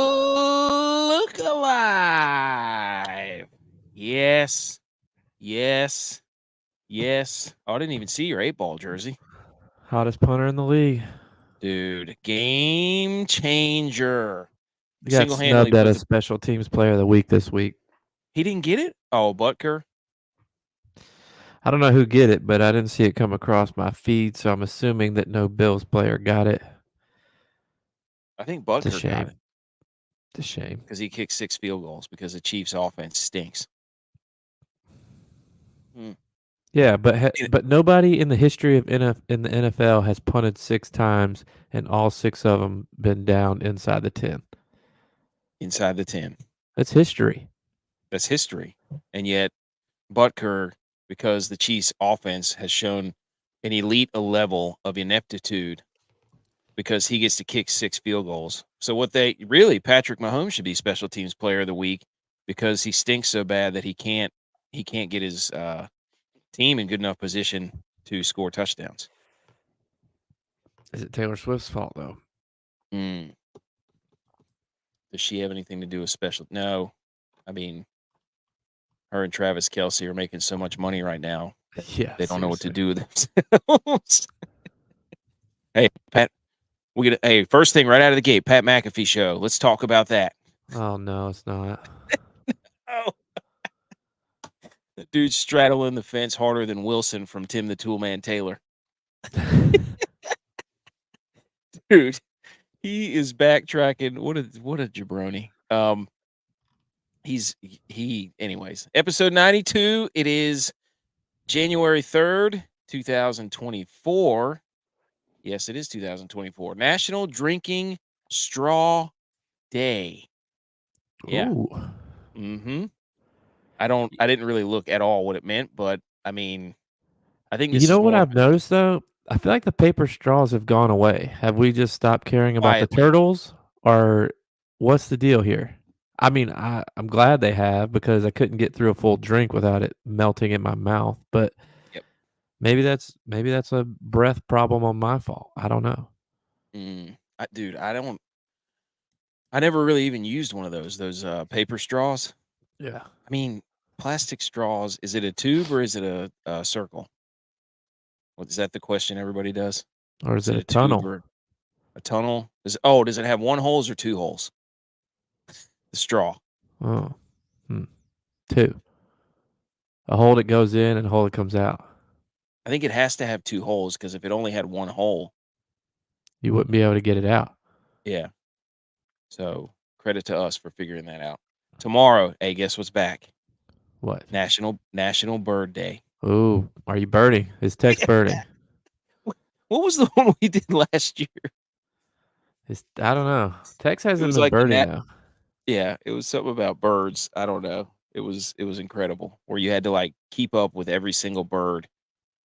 Look alive. Yes. Yes. Yes. Oh, I didn't even see your 8-ball jersey. Hottest punter in the league. Dude, game changer. He got Single-handedly snubbed at put a the... special teams player of the week this week. He didn't get it? Oh, Butker. I don't know who get it, but I didn't see it come across my feed, so I'm assuming that no Bills player got it. I think It's a Butker got shame. it It's a shame. because he kicked 6 field goals because the Chiefs' offense stinks. Yeah, but nobody in the history of in the NFL has punted 6 times, and all 6 of them been down inside the 10. Inside the 10. That's history. That's history. And yet, Butker, because the Chiefs' offense has shown an elite level of ineptitude because he gets to kick 6 field goals. So Patrick Mahomes should be special teams player of the week because he stinks so bad that he can't get his team in good enough position to score touchdowns. Is it Taylor Swift's fault though? Does she have anything to do with special? No. I mean, her and Travis Kelce are making so much money right now. Yeah, They don't know what to seriously. do with themselves. Hey, Pat, first thing right out of the gate, Pat McAfee show. Let's talk about that. Oh no, it's not. Oh. The dude straddling the fence harder than Wilson from Tim the Toolman Taylor. Dude, he is backtracking. What a jabroni. Anyways, episode 92. It is January 3rd, 2024. Yes, it is 2024. National Drinking Straw Day. Yeah. Ooh. Mm-hmm. I didn't really look at all what it meant, but I mean, I think this You know is what more I've noticed though? I feel like the paper straws have gone away. Have we just stopped caring about the quietly. turtles, or what's the deal here? I mean, I'm glad they have because I couldn't get through a full drink without it melting in my mouth. But Yep. maybe that's a breath problem on my fault. I don't know. Dude, I never really even used one of those paper straws. Yeah. I mean, plastic straws, is it a tube or is it a circle? What is that the question everybody does? Or is it a Tube tunnel? or a tunnel? Does it have 1 holes or 2 holes? The straw. Oh, 2. A hole that goes in and a hole that comes out. I think it has to have 2 holes because if it only had 1 hole, You wouldn't be able to get it out. yeah. So credit to us for figuring that out. Tomorrow, hey, guess what's back? What? National Bird Day. Oh, are you birding? Is Tex birding? What was the one we did last year? I don't know. Tex It hasn't was been like birding though. yeah, it was something about birds. I don't know. It was incredible where you had to like keep up with every single bird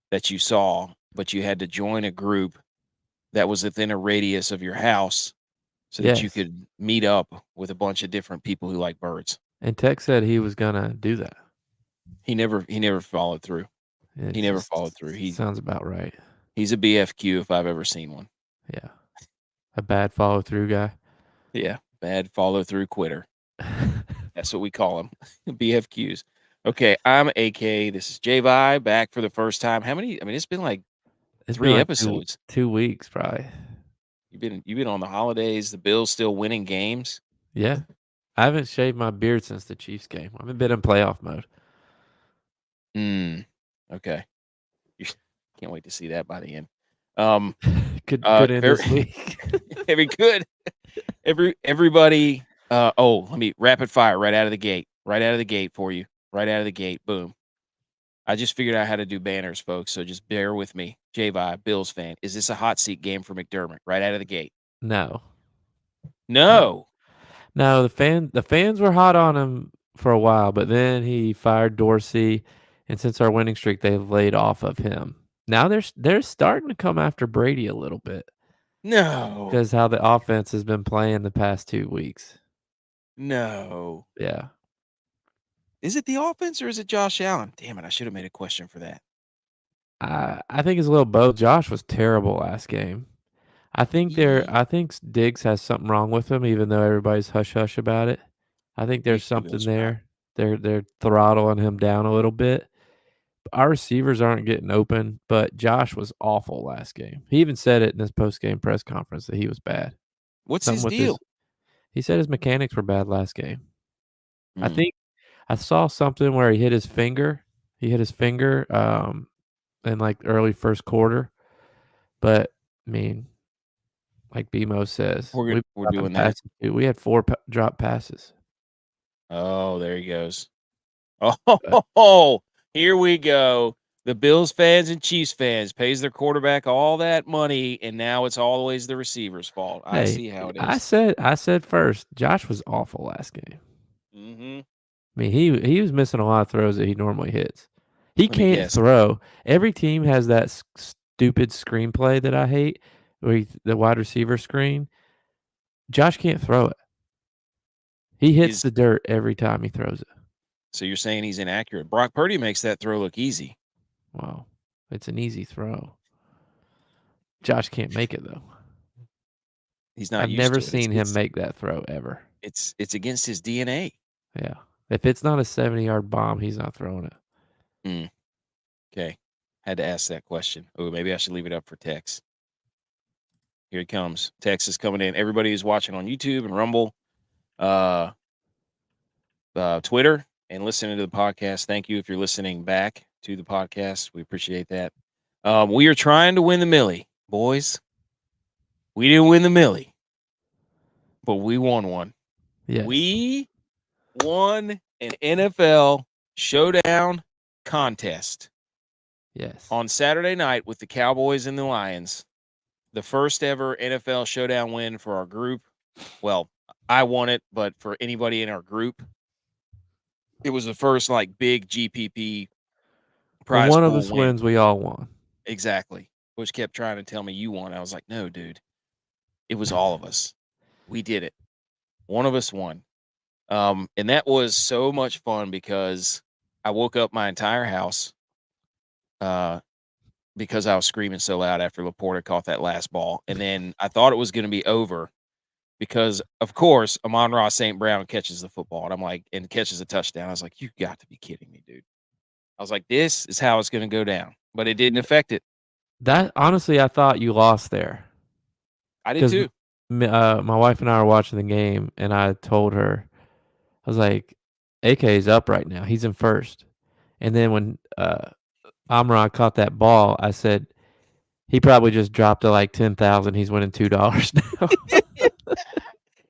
that you saw, but you had to join a group that was within a radius of your house so that you Yes. could meet up with a bunch of different people who like birds. And Tex said he was gonna do that. He never followed through. He never followed through. Sounds about right. He's a BFQ if I've ever seen one. Yeah. A bad follow through guy. Yeah, bad follow through quitter. That's what we call them. BFQs. Okay, I'm AK. This is J-Vi back for the first time. How many? I mean, it's been like 3 episodes. 2 weeks probably. You've been on the holidays. The Bills still winning games. Yeah. I haven't shaved my beard since the Chiefs game. I've been in playoff mode. Okay. Can't wait to see that by the end. Could end this week. Very good. Everybody. Let me rapid fire right out of the gate. Right out of the gate for you. Right out of the gate. Boom. I just figured out how to do banners, folks. So just bear with me. J-Vi, Bills fan. Is this a hot seat game for McDermott? Right out of the gate. No. No. No, the fans were hot on him for a while, but then he fired Dorsey, and since our winning streak, they've laid off of him. Now they're starting to come after Brady a little bit No. because how the offense has been playing the past 2 weeks. No. Yeah. Is it the offense or is it Josh Allen? Damn it, I should have made a question for that. I think it's a little both. Josh was terrible last game. I think Diggs has something wrong with him, even though everybody's hush hush about it. I think Me there's too, something Ghost Rider. there. They're throttling him down a little bit. Our receivers aren't getting open, but Josh was awful last game. He even said it in his post game press conference that he was bad. What's Something his with deal? he said his mechanics were bad last game. I Mm. think I saw something where he hit his finger. He hit his finger in like early first quarter. But I mean, like BMO says, we've We're dropping doing that. passes too. We had 4 drop passes. Oh, there he goes. But Oh, here we go. The Bills fans and Chiefs fans pays their quarterback all that money, and now it's always the receiver's fault. I hey, see how it I is. said first, Josh was awful last game. Mm-hmm. I mean, he was missing a lot of throws that he normally hits. He Let me can't guess. throw. Every team has that stupid screenplay that I hate, where the wide receiver screen. Josh can't throw it. He hits Is the dirt every time he throws it. so you're saying he's inaccurate? Brock Purdy makes that throw look easy. Wow, it's an easy throw. Josh can't make it though. He's not I've used never to it. seen him make that throw ever. It's against his DNA. Yeah. If it's not a 70-yard bomb, he's not throwing it. Mm, okay, had to ask that question. Oh, maybe I should leave it up for Tex. Here he comes. Tex is coming in. Everybody who's watching on YouTube and Rumble, uh, Twitter, and listening to the podcast. Thank you if you're listening back to the podcast. We appreciate that. We are trying to win the Millie, boys. We didn't win the Millie, but we won one. Yes. We won an NFL showdown contest Yes. on Saturday night with the Cowboys and the Lions. The first ever NFL showdown win for our group. Well, I won it, but for anybody in our group, it was the first like big GPP When prize one of pool us win. wins, we all won. Exactly. Bush kept trying to tell me you won. I was like, no, dude. It was all of us. We did it. One of us won. And that was so much fun because I woke up my entire house because I was screaming so loud after Laporta caught that last ball. And then I thought it was going to be over because, of course, Amon-Ra St. Brown catches the football. And I'm like, and catches a touchdown. I was like, you got to be kidding me, dude. I was like, this is how it's going to go down. But it didn't affect it. That honestly, I thought you lost there I did because too. my wife and I were watching the game, and I told her, I was like, AK's up right now. He's in first. And then when Amron caught that ball, I said, he probably just dropped to like 10,000. He's winning $2 now.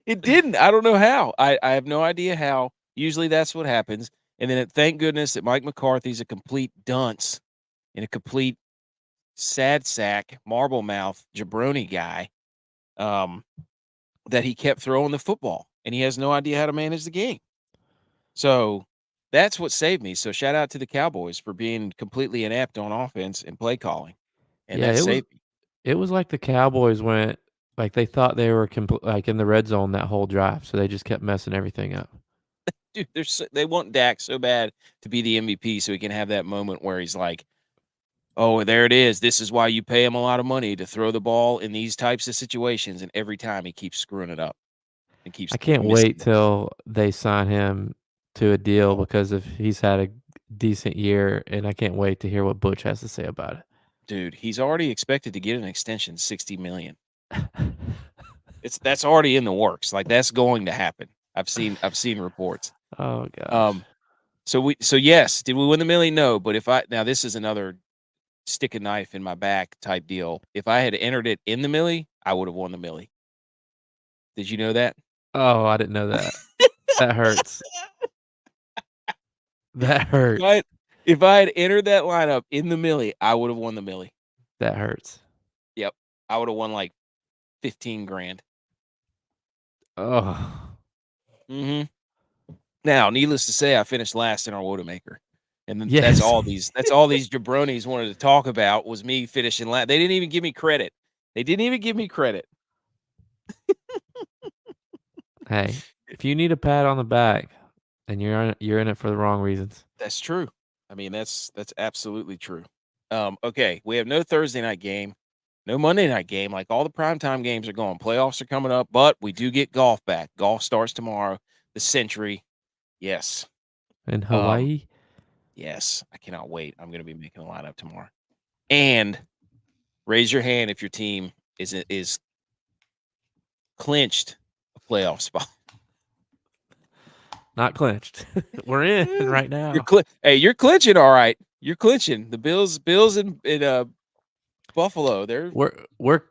It didn't. I don't know how. I have no idea how. Usually that's what happens. And then thank goodness that Mike McCarthy's a complete dunce and a complete sad sack, marble mouth, jabroni guy, that he kept throwing the football and he has no idea how to manage the game. So that's what saved me. So shout out to the Cowboys for being completely inept on offense and play calling. And Yeah, that saved me. it was like the Cowboys went like they thought they were like in the red zone that whole drive, so they just kept messing everything up. Dude, they want Dak so bad to be the MVP so he can have that moment where he's like, oh, there it is. This is why you pay him a lot of money to throw the ball in these types of situations. And every time he keeps screwing it up and keeps I can't missing wait the till they sign him to a deal ball. because if he's had a decent year, and I can't wait to hear what Butch has to say about Dude, he's already expected to get an extension, $60 million. it. That's already in the works. Like that's going to happen. I've seen reports. Oh gosh. So yes, did we win the million? No, but now this is another stick a knife in my back type deal. If I had entered it in the millie, I would have won the millie. Did you know that? Oh, I didn't know that. That hurts. That If I hurts. if I had entered that lineup in the millie, I would have won the millie. That hurts. Yep. I would have won like 15 grand. Oh. Mhm. Now, needless to say, I finished last in our Wodamaker. And then Yes. that's all these jabronis wanted to talk about was me finishing last. They didn't even give me credit. Hey, if you need a pat on the back, and you're in it for the wrong reasons. That's true. I mean, that's absolutely true. Okay, we have no Thursday night game, no Monday night game. Like all the primetime games are gone. Playoffs are coming up, but we do get golf back. Golf starts tomorrow. The Century. Yes. In Hawaii? Yes. I cannot wait. I'm going to be making a lineup tomorrow. And raise your hand if your team is clinched a playoff spot. Not clinched. We're in right now. You're clinching, all right. You're clinching. The Bills in Buffalo. We're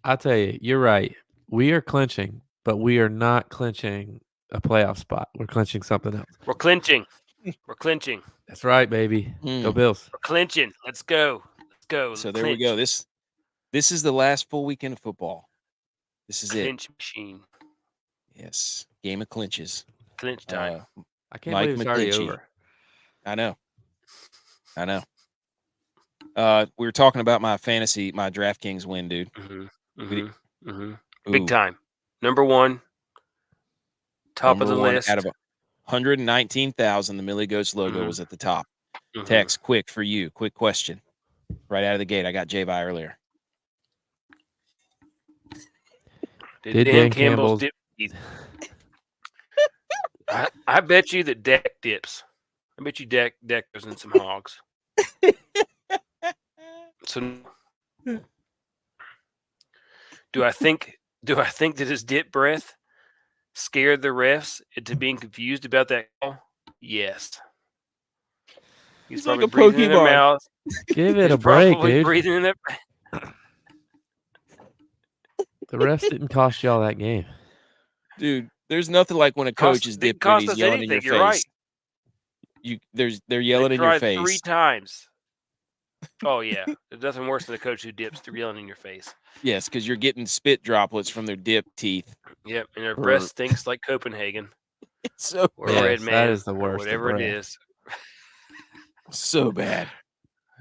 I'll tell you, you're right. We are clinching, but we are not clinching a playoff spot. We're clinching something else. We're clinching. We're clinching. That's right, baby. Go Bills. We're clinching. Let's go. Let's go. So there we go. This is the last full weekend of football. This is Clinch machine. Yes. Game of clinches. Clinch time. I can't believe it's already McClinchy. over. I know. We were talking about my DraftKings win, dude. Big time. Number one. Top of the list. Out of 119,000, the Millie Ghost logo was at the top. Tex, quick for you. Quick question. Right out of the gate. I got J-Vi earlier. Did Dan Campbell's dip? I bet you that Dak dips. I bet you Dak goes in some hogs. So, do I think that his dip breath scared the refs into being confused about that call? Yes. He's probably like a breathing in their Pokemon. mouth. Give it a break, dude. Breathing in their. The refs didn't cost y'all that game. Dude, there's nothing like when a coach is dipping and he's yelling in your face. Right. They're yelling in your face 3 times. Oh yeah, there's nothing worse than a coach who dips through yelling in your face. Yes, because you're getting spit droplets from their dip teeth. Yep, and their breath stinks like Copenhagen. So or Red Man, that is the worst. Whatever it is. So bad.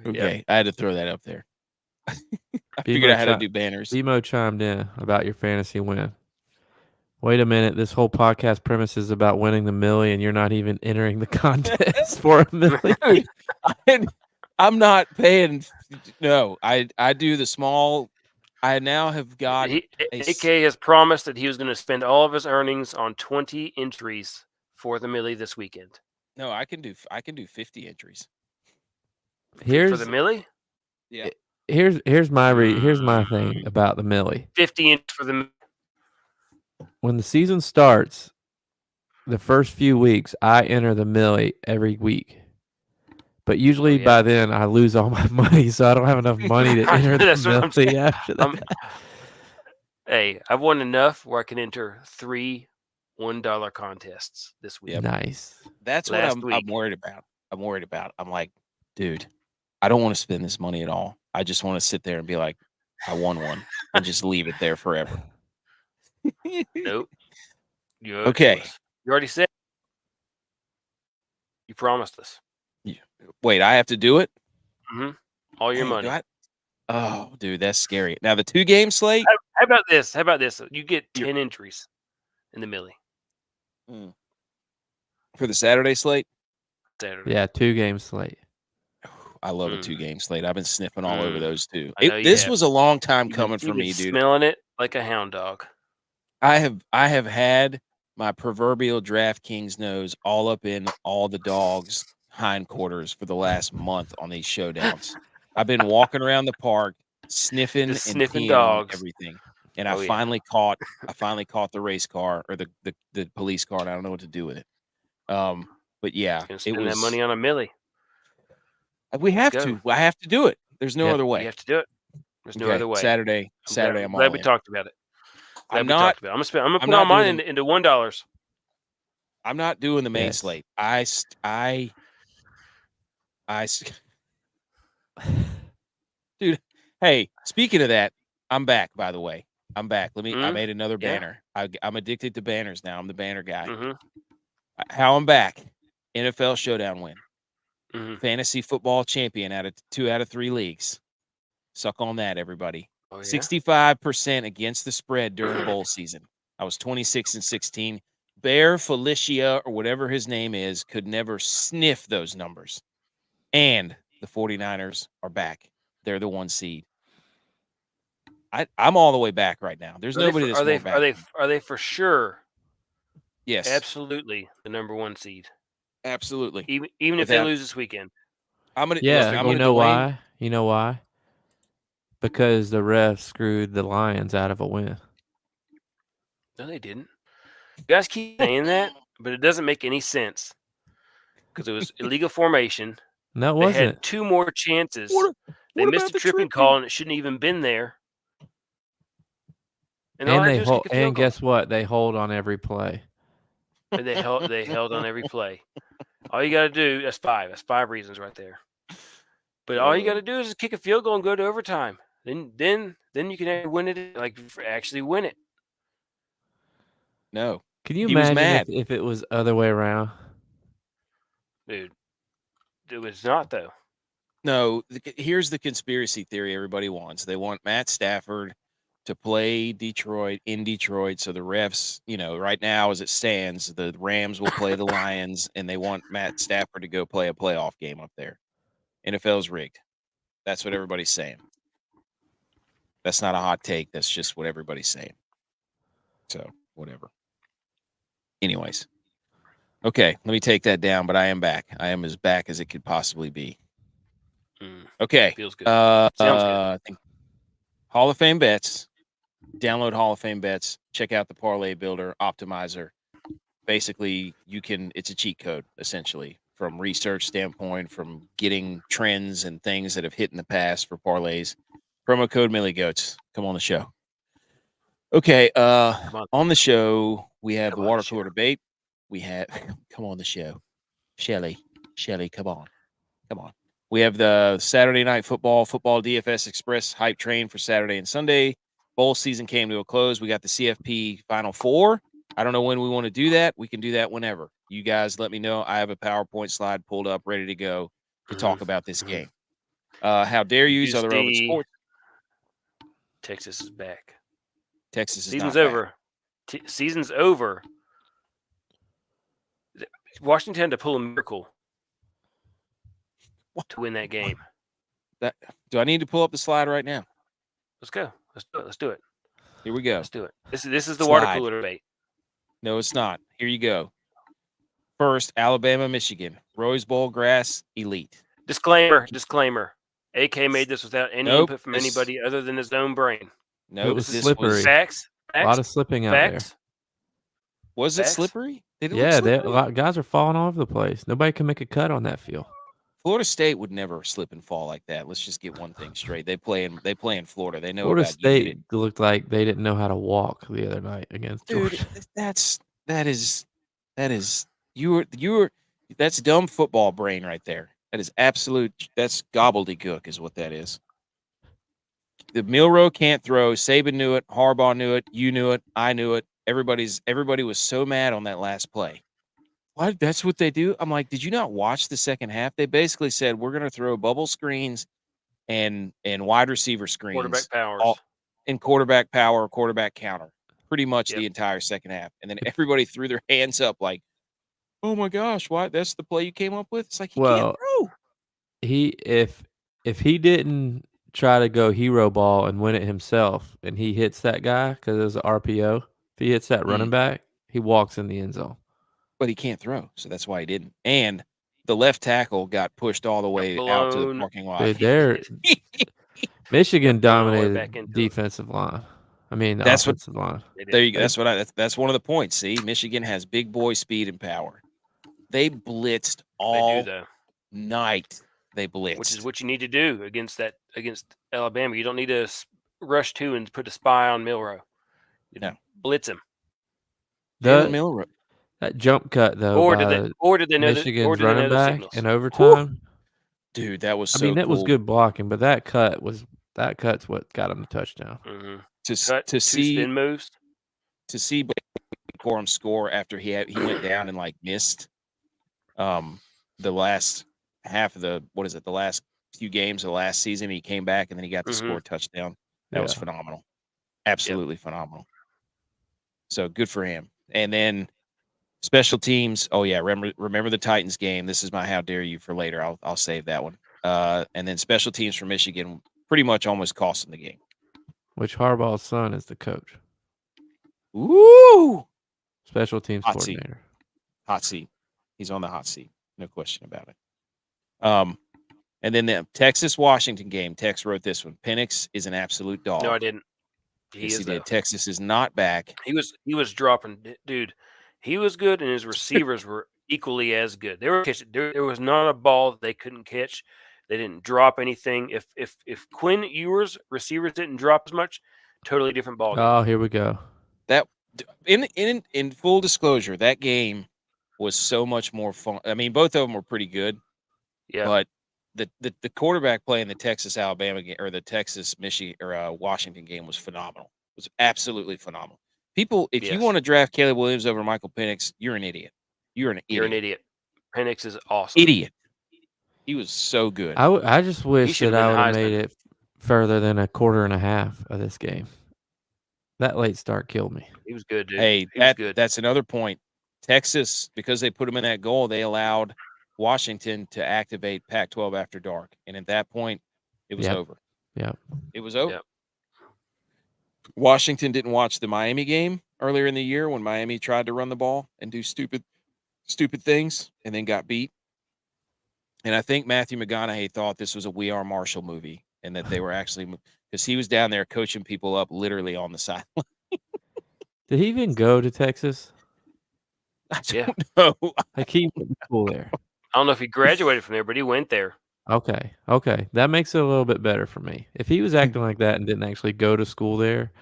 Okay, Yep. I had to throw that up there. I figured out how to do banners. Emo chimed in about your fantasy win. Wait a minute, this whole podcast premise is about winning the millie, and you're not even entering the contest for a millie. Dude, I'm not paying. No, I do the small. I now have got. AK has promised that he was going to spend all of his earnings on 20 entries for the millie this weekend. No, I can do 50 entries. For the millie? Yeah. Here's my thing about the millie. 50 entries for the. When the season starts, the first few weeks, I enter the millie every week. But usually by then, I lose all my money, so I don't have enough money to enter the millie after that. Hey, I've won enough where I can enter 3 $1 contests this week. Yep. Nice. That's what I'm worried about. I'm like, dude, I don't want to spend this money at all. I just want to sit there and be like, I won one and just leave it there forever. Nope. Okay. You already said. You promised us. Wait, I have to do it? Mm-hmm. All your money. Oh, dude, that's scary. Now, the 2-game slate? How about this? You get 10 entries in the millie. For the Saturday slate? Saturday. Yeah, 2-game slate. I love a 2-game slate. I've been sniffing all over those too. This was a long time coming for me, dude. Smelling it like a hound dog. I have had my proverbial DraftKings nose all up in all the dogs' hindquarters for the last month on these showdowns. I've been walking around the park sniffing dogs, everything, and I finally caught the race car or the police car. And I don't know what to do with it. But yeah, spend that money on a millie. We have to. I have to do it. There's no other way. You have to do it. There's no other way. Saturday. I'm glad we talked about it. I'm gonna put all mine into $1. I'm not doing the main slate. Dude, hey, speaking of that, I'm back, by the way. I'm back. I made another banner. I'm addicted to banners now. I'm the banner guy. How I'm back. NFL showdown win. Mhm. Fantasy football champion out of 2 out of 3 leagues. Suck on that, everybody. Oh, yeah? 65% against the spread during bowl season. I was 26-16. Bear Felicia, or whatever his name is, could never sniff those numbers. And the 49ers are back. They're the 1 seed. I'm all the way back right now. There's nobody that's more back. Are they for sure? Yes, Absolutely, the number 1 seed. absolutely. Even if they lose this weekend. I'm gonna Yeah, listen, I'm you gonna know Dwayne, why? You know why? Because the refs screwed the Lions out of a win. No, they didn't. You guys keep saying that, but it doesn't make any sense because it was illegal formation. No, it They wasn't. had 2 more chances. They what missed about a the tripping call, and it shouldn't even been there. And all I And do is kick a field goal. guess what? They hold on every play. And they held on every play. All you got to do, that's 5. That's 5 reasons right there. But all you got to do is kick a field goal and go to overtime. Then you can win it, actually win it. No. Can you He was imagine mad. if it was other way around? Dude, it was not, though. No, here's the conspiracy theory everybody wants. They want Matt Stafford to play Detroit in Detroit. So the refs, right now as it stands, the Rams will play the Lions, and they want Matt Stafford to go play a playoff game up there. NFL's rigged. That's what everybody's saying. That's not a hot take. That's just what everybody's saying. So whatever. Anyways. Okay, let me take that down, but I am back. I am as back as it could possibly be. Okay. Feels good. Sounds good. I think Hall of Fame bets. Download Hall of Fame bets. Check out the Parlay Builder Optimizer. Basically, it's a cheat code, essentially, from research standpoint, from getting trends and things that have hit in the past for parlays. Promo code MillyGoats. Come on the show. Okay, on the show, we have the water cooler debate. We have come on the show. Shelly, come on. We have the Saturday Night Football DFS Express hype train for Saturday and Sunday. Bowl season came to a close. We got the CFP Final Four. I don't know when we want to do that. We can do that whenever. You guys let me know. I have a PowerPoint slide pulled up, ready to go to talk about this game. How dare you use other relevant sports? Texas is back. Texas is Season's not over. Season's over. Washington had to pull a miracle to win that game. Do I need to pull up the slide right now? Let's go. Let's do it. Here we go. Let's do it. This is the water cooler debate. No, it's not. Here you go. First, Alabama, Michigan. Rose Bowl grass, elite. Disclaimer. AK made this without any input from anybody other than his own brain. No, it was slippery. Facts. A lot of slipping out there. Was it slippery? Yeah, a lot of guys are falling all over the place. Nobody can make a cut on that field. Florida State would never slip and fall like that. Let's just get one thing straight. They play in Florida. They know Florida about State looked like they didn't know how to walk the other night against Georgia. That's dumb football brain right there. That is that's gobbledygook is what that is. The Milroe can't throw. Saban knew it. Harbaugh knew it. You knew it. I knew it. Everybody was so mad on that last play. What? That's what they do? I'm like, did you not watch the second half? They basically said we're going to throw bubble screens and wide receiver screens. Quarterback powers. In quarterback power, quarterback counter. Pretty much the entire second half. And then everybody threw their hands up like, oh my gosh, why? That's the play you came up with? It's like he can't throw. If he didn't try to go hero ball and win it himself and he hits that guy because it was an RPO, if he hits that running back, he walks in the end zone. But he can't throw, so that's why he didn't. And the left tackle got pushed all the way out to the parking lot. Dude, Michigan dominated defensive line. I mean, the offensive line. There you go. That's one of the points. See, Michigan has big boy speed and power. They blitzed all night. They blitzed, which is what you need to do against Alabama. You don't need to rush to and put a spy on Milroe. No, blitz him. Milroe. That jump cut though, or did they know Michigan's running back in overtime? Dude, that was. I mean, that was good blocking, but that cut's what got him the touchdown. Mm-hmm. To see spin moves, to see Corum score after he went down and like missed the last half of the last few games of the last season. He came back and then he got to score a touchdown. That was phenomenal. Absolutely phenomenal. So good for him. And then special teams. Oh yeah, remember the Titans game. This is my how dare you for later. I'll save that one. And then special teams for Michigan pretty much almost cost them the game. Which Harbaugh's son is the coach. Ooh. Special teams Hot coordinator. Hot seat. He's on the hot seat. No question about it. And then the Texas-Washington game. Tex wrote this one. Penix is an absolute dog. No, I didn't. He did. Texas is not back. He was dropping, dude. He was good, and his receivers were equally as good. They were catching. There was not a ball that they couldn't catch. They didn't drop anything. If Quinn Ewers receivers didn't drop as much, totally different ball game. Oh, here we go. That in full disclosure, that game was so much more fun. I mean, both of them were pretty good. Yeah. But the quarterback play in the Texas-Alabama game or the Texas-Michigan or Washington game was phenomenal. It was absolutely phenomenal. People, if you want to draft Caleb Williams over Michael Penix, you're an idiot. You're an idiot. Penix is awesome. Idiot. He was so good. I just wish that I would have made it further than a quarter and a half of this game. That late start killed me. He was good, dude. Hey, was good. That's another point. Texas, because they put him in that goal, they allowed Washington to activate Pac-12 after dark. And at that point, it was over. Yeah. It was over. Yep. Washington didn't watch the Miami game earlier in the year when Miami tried to run the ball and do stupid things and then got beat. And I think Matthew McConaughey thought this was a We Are Marshall movie and that they were actually – because he was down there coaching people up literally on the sideline. Did he even go to Texas? I don't know. Like he went to school there. I don't know if he graduated from there, but he went there. Okay. That makes it a little bit better for me. If he was acting like that and didn't actually go to school there,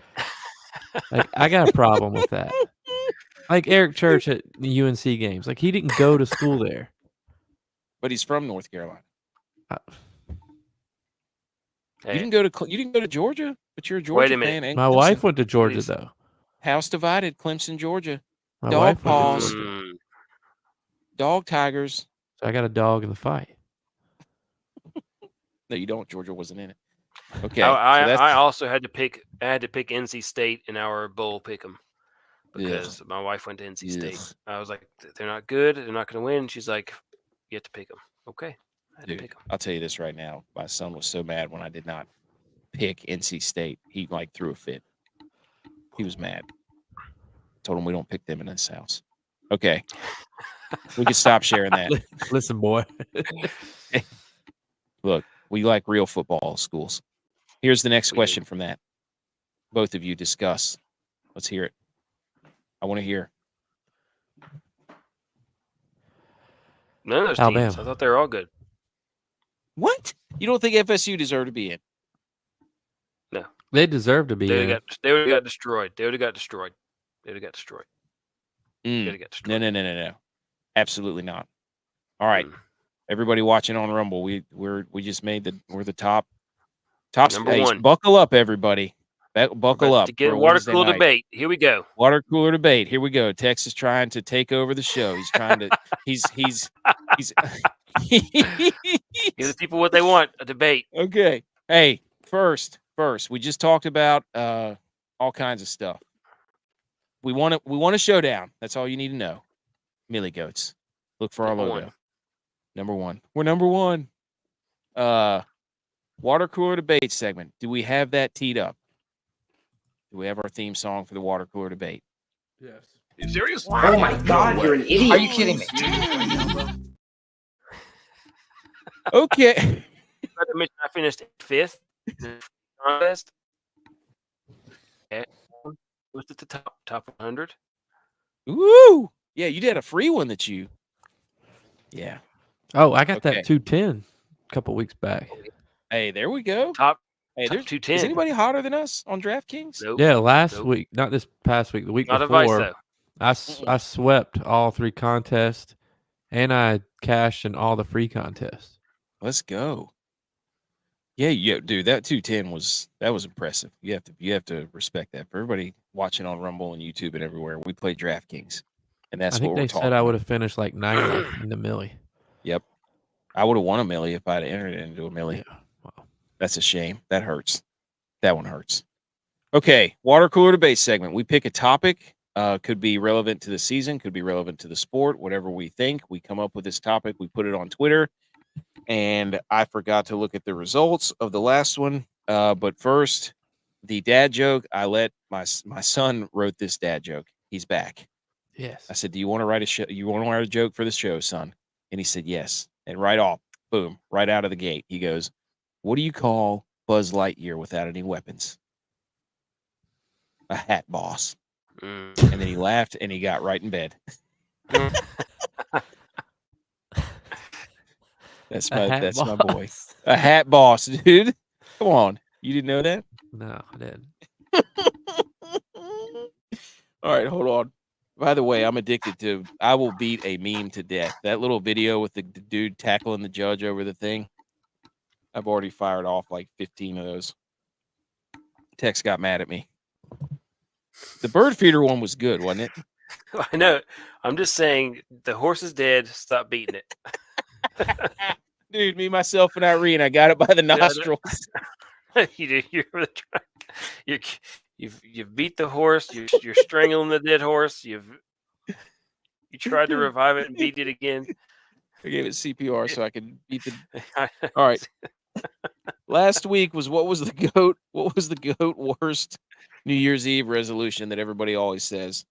like I got a problem with that. Like Eric Church at the UNC games. Like he didn't go to school there. But he's from North Carolina. Hey. You didn't go to Georgia, but you're a Georgia fan. And my wife went to Georgia though. House divided, Clemson, Georgia. My dog wife paws. Dog tigers. So I got a dog in the fight. No, you don't. Georgia wasn't in it. Okay. I also had to pick. I had to pick NC State in our bowl pick'em because my wife went to NC State. I was like, they're not good. They're not going to win. She's like, you have to pick them. Okay. I had to pick them. I'll tell you this right now. My son was so mad when I did not pick NC State. He like threw a fit. He was mad. Told him we don't pick them in this house. Okay. We can stop sharing that. Listen, boy. Look, we like real football schools. Here's the next question from that. Both of you discuss. Let's hear it. I want to hear. None of those Alabama. teams. I thought they were all good. What? You don't think FSU deserved to be in? No. They deserve to be in. They would have got destroyed. No. Absolutely not. All right. Everybody watching on Rumble, we just made we're the top number one. Buckle up, everybody. Buckle up. To get a water cooler debate. Here we go. Water cooler debate. Here we go. Tex is trying to take over the show. He's trying to he's Give the people what they want, a debate. Okay. Hey, first, we just talked about all kinds of stuff. We want a showdown. That's all you need to know. Millie Goats. Look for our logo. Number one. We're number one. Water cooler debate segment. Do we have that teed up? Do we have our theme song for the water cooler debate? Yes. You serious? Oh my God, you're an idiot. Are you kidding me? Okay. I finished 5th contest. Was it the top 100? Ooh. Yeah, you did a free one that you. Yeah. Oh, I got that 210 a couple weeks back. Hey, there we go. Hey, there's 210. Is anybody hotter than us on DraftKings? Nope. Yeah, last week, not this past week, the week not before. Advice, though. I swept all 3 contests, and I cashed in all the free contests. Let's go. Yeah, dude, that 210 was impressive. You have to respect that. For everybody watching on Rumble and YouTube and everywhere, we play DraftKings, and that's I what think we're they talking said I would about. have finished like 90 in the millie. Yep, I would have won a millie if I'd entered it into a millie. Yeah. Wow. That's a shame. That hurts. That one hurts. Okay, water cooler debate segment. We pick a topic. Could be relevant to the season, could be relevant to the sport, whatever we think. We come up with this topic. We put it on Twitter, and I forgot to look at the results of the last one. But first, the dad joke. I let my son wrote this dad joke. He's back. Yes. I said, "Do you want to write a show? You want to write a joke for the show, son?" And he said, "Yes." And right off, boom, right out of the gate, he goes, "What do you call Buzz Lightyear without any weapons?" A hat boss. And then he laughed and he got right in bed. That's my boy. A hat boss, dude. Come on. You didn't know that? No, I didn't. All right, hold on. By the way, I'm addicted to I will beat a meme to death. That little video with the dude tackling the judge over the thing. I've already fired off like 15 of those. Tex got mad at me. The bird feeder one was good, wasn't it? I know. I'm just saying the horse is dead. Stop beating it. Dude, me, myself, and Irene, I got it by the nostrils. You've beat the horse. You're strangling the dead horse. You tried to revive it and beat it again. I gave it CPR so I could beat the. All right. Last week was what was the goat worst New Year's Eve resolution that everybody always says.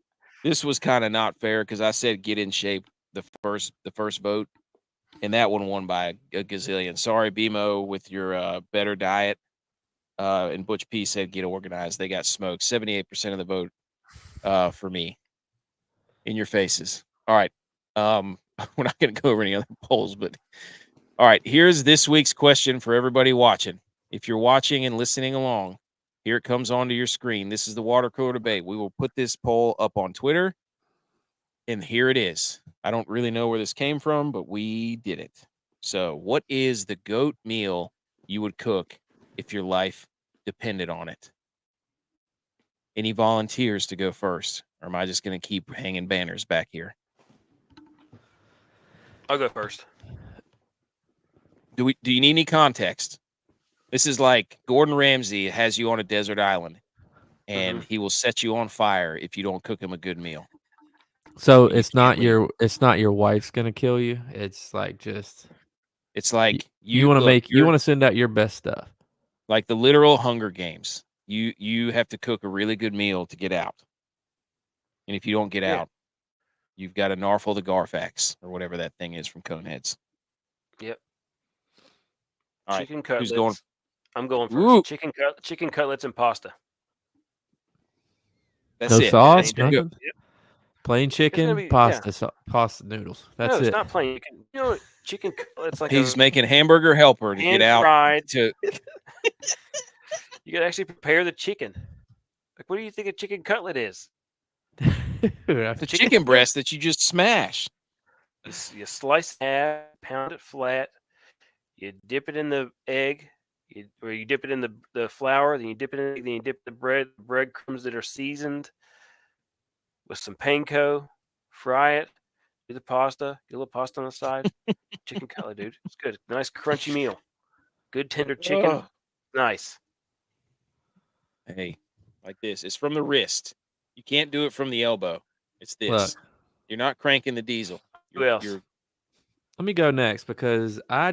This was kind of not fair because I said get in shape the first vote, and that one won by a gazillion. Sorry, BMO, with your better diet. And Butch P said get organized. They got smoked. 78% of the vote for me. In your faces. All right. We're not going to go over any other polls, but all right. Here's this week's question for everybody watching. If you're watching and listening along, here it comes onto your screen. This is the water cooler debate. We will put this poll up on Twitter, and here it is. I don't really know where this came from, but we did it. So, what is the GOAT meal you would cook if your life depended on it? Any volunteers to go first? Or am I just going to keep hanging banners back here? I'll go first. Do you need any context? This is like Gordon Ramsay has you on a desert island, and he will set you on fire if you don't cook him a good meal. So it's not your wife's gonna kill you. It's like just. It's like you want to send out your best stuff. Like the literal Hunger Games. You have to cook a really good meal to get out. And if you don't get out, you've got to narfle the Garfax or whatever that thing is from Coneheads. Yep. All chicken right. cutlets. Who's going? I'm going first. Ooh. Chicken cutlets and pasta. That's no it. sauce, nothing. Yep. Plain chicken, pasta pasta noodles. That's it. No, it's not plain. You know what? Chicken cutlets like he's making hamburger helper to get out. Fried. To you got to actually prepare the chicken. Like, what do you think a chicken cutlet is? the chicken breast that you just smash. You slice it in half, pound it flat. You dip it in the egg, or you dip it in the flour. Then you dip it in. Then you dip the breadcrumbs that are seasoned with some panko. Fry it. Do the pasta. Get a little pasta on the side. Chicken cutlet, dude. It's good. Nice crunchy meal. Good tender chicken. Oh. Nice. Hey, like this. It's from the wrist. You can't do it from the elbow. It's this. Look. You're not cranking the diesel. Who else? Let me go next because I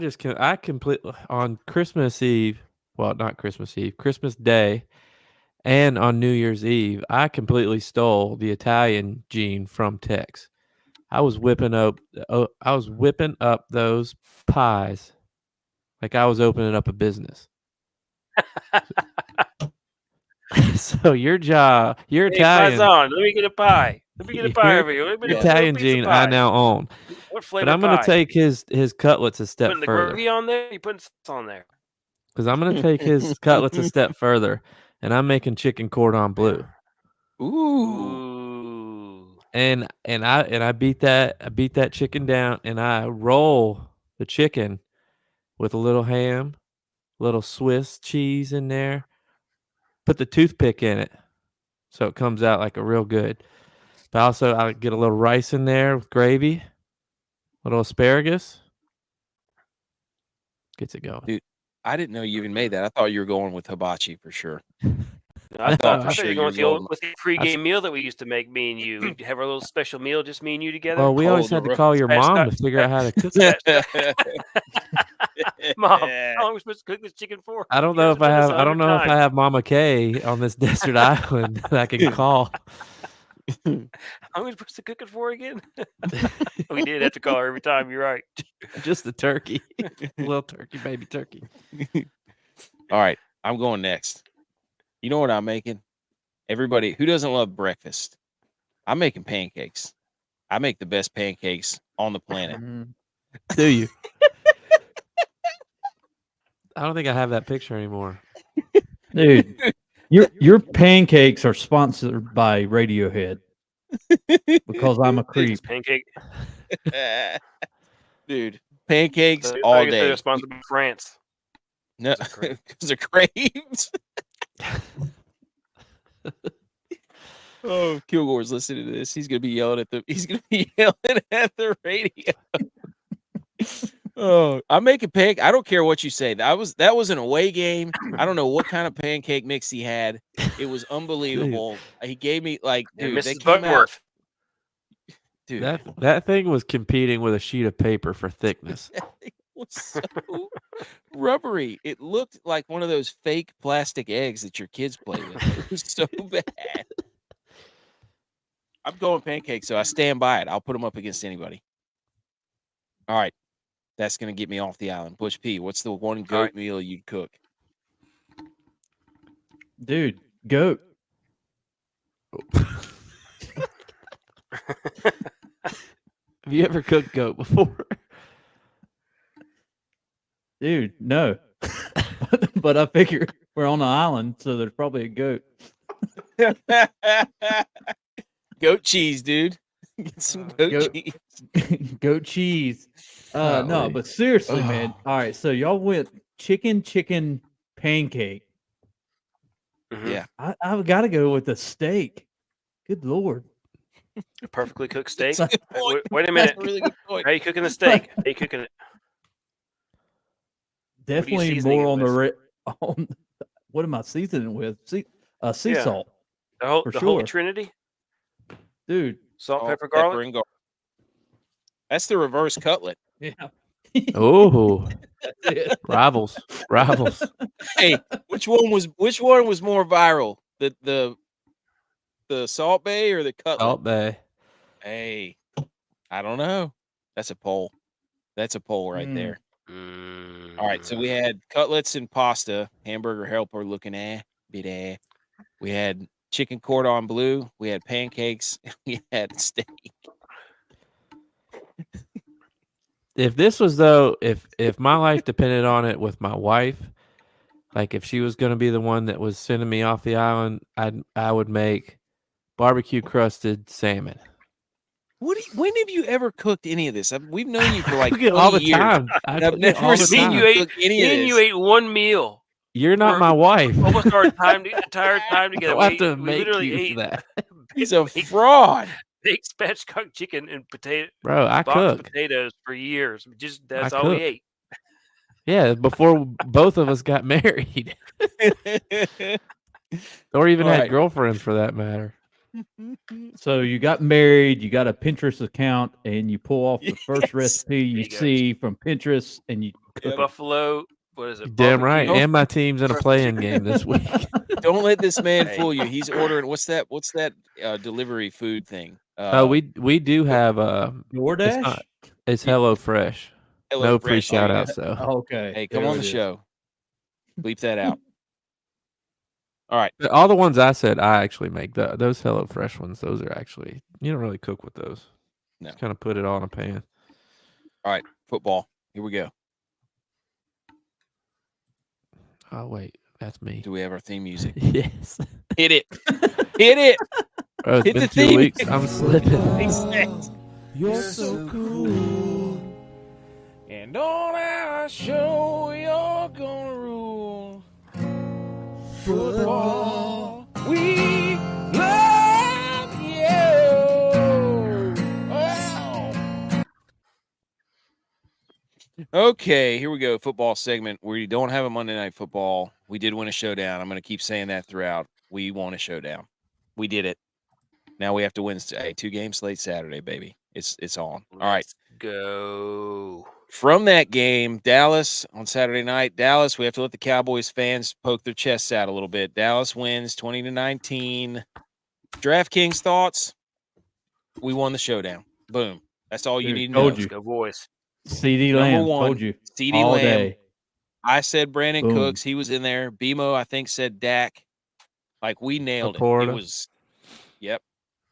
completely on Christmas Eve. Well, not Christmas Eve. Christmas Day, and on New Year's Eve, I completely stole the Italian gene from Tex. I was whipping up those pies like I was opening up a business. So your job, your Italian. Let me get a pie. Let me get a pie over here. Italian gene I now own. What flavor? But I'm going to take his cutlets a step further. further. The gravy on there? You putting sauce on there? Because I'm going to take his cutlets a step further, and I'm making chicken cordon bleu. Ooh. And I beat that chicken down, and I roll the chicken with a little ham, little Swiss cheese in there. Put the toothpick in it, so it comes out like a real good. But also, I get a little rice in there with gravy, little asparagus. Gets it going. Dude, I didn't know you even made that. I thought you were going with hibachi for sure. I thought for you sure were you going were with the, old, going- with the pregame meal that we used to make, me and you. We'd have our little special meal, just me and you together. Well, we always Cold had to call your Fast mom start- to figure out how to cook it. Mom, how long are we supposed to cook this chicken for? I don't You know guys if I done this have. I don't 100 know if I times. have Mama Kay on this desert island that I can call. How long are we supposed to cook it for again? We did have to call her every time. You're right. Just the turkey, little turkey, baby turkey. All right, I'm going next. You know what I'm making? Everybody who doesn't love breakfast, I'm making pancakes. I make the best pancakes on the planet. Do you? I don't think I have that picture anymore. Dude, your pancakes are sponsored by Radiohead because I'm a creep. It's pancake. Dude, pancakes So, all I guess day. they're sponsored by France. No, Crave. because they're craves. Oh, Kilgore's listening to this. He's gonna be yelling at the radio. Oh, I'm making pancake. I don't care what you say. That was an away game. I don't know what kind of pancake mix he had. It was unbelievable. He gave me like, And dude, they Mrs. came out, Butterworth. dude. That thing was competing with a sheet of paper for thickness. It was so rubbery. It looked like one of those fake plastic eggs that your kids play with. It was so bad. I'm going pancakes, so I stand by it. I'll put them up against anybody. All right. That's going to get me off the island. Bush P, what's the one goat right. meal you'd cook? Dude, goat. Have you ever cooked goat before? Dude, no. But I figure we're on an island, so there's probably a goat. Goat cheese, dude. Get some goat cheese. Goat cheese. No, Golly. but seriously, man. All right, so y'all went chicken pancake. Mhm. Yeah. I've got to go with a steak. Good Lord. A perfectly cooked steak. So- Wait a That's minute. a really good point. How are you cooking the steak? How are you cooking it? Definitely seasoning more it on the with? on what am I seasoning with? Sea Yeah. salt, The whole For the Holy sure. Trinity? dude. Salt, Salt, pepper, garlic. and garlic. That's the reverse cutlet. Yeah. Oh, That's it. rivals. Hey, which one was more viral? The Salt Bay or the cutlet? Salt Bay. Hey, I don't know. That's a poll. That's a poll right Mm. there. All right, so we had cutlets and pasta, hamburger helper looking bit eh. We had chicken cordon bleu. We had pancakes. We had steak. If this was though, if my life depended on it with my wife, like if she was going to be the one that was sending me off the island, I would make barbecue crusted salmon. When have you ever cooked any of this? We've known you for like Cook it 20 all the years. time. I I've cook it never all the seen time. you ate- cook any of Me and this. you ate one meal. You're not for my wife. Almost our entire time together. I'll have to We make literally you ate that, He's a fraud. baked spatchcock chicken and potato bro. I boxed cook. potatoes for years. Just that's I all we cook. ate. Yeah, before both of us got married, or even All had right. girlfriends for that matter. So you got married, you got a Pinterest account, and you pull off the first Yes. recipe you There you go. see from Pinterest, and you cook it. Buffalo. What is it? Damn right. Barbecue. And my team's in a Crusted play-in chicken. game this week. Don't let this man Hey. fool you. He's ordering. What's that delivery food thing? Oh, we do have DoorDash? it's Hello Fresh. Hello No Fresh. free shout Oh, yeah. outs though. Okay. Hey, come there on it the is. show. Bleep that out. All right. But all the ones I said I actually make. Those Hello Fresh ones, those are actually you don't really cook with those. No. Just kind of put it all in a pan. All right. Football. Here we go. Oh wait, that's me. Do we have our theme music? Yes. Hit it. Hit it. Bro, it's Hit been the 2 theme. weeks. I'm slipping. Makes You're so cool. And on our show, you're gonna rule. Football. We love you. Wow. Okay, here we go. Football segment. We don't have a Monday Night Football. We did win a showdown. I'm going to keep saying that throughout. We won a showdown. We did it. Now we have to win 2 games late Saturday, baby. It's on. All right. Let's go. From that game, Dallas on Saturday night. Dallas, we have to let the Cowboys fans poke their chests out a little bit. Dallas wins 20-19. DraftKings thoughts? We won the showdown. Boom. That's all you Dude, need to told know. Let's you. go, boys. CD Number Lamb, one, told you. CD all Lamb. day. I said Brandon Boom. Cooks. He was in there. BMO, I think, said Dak. Like, we nailed it. Laporta. It was, yep.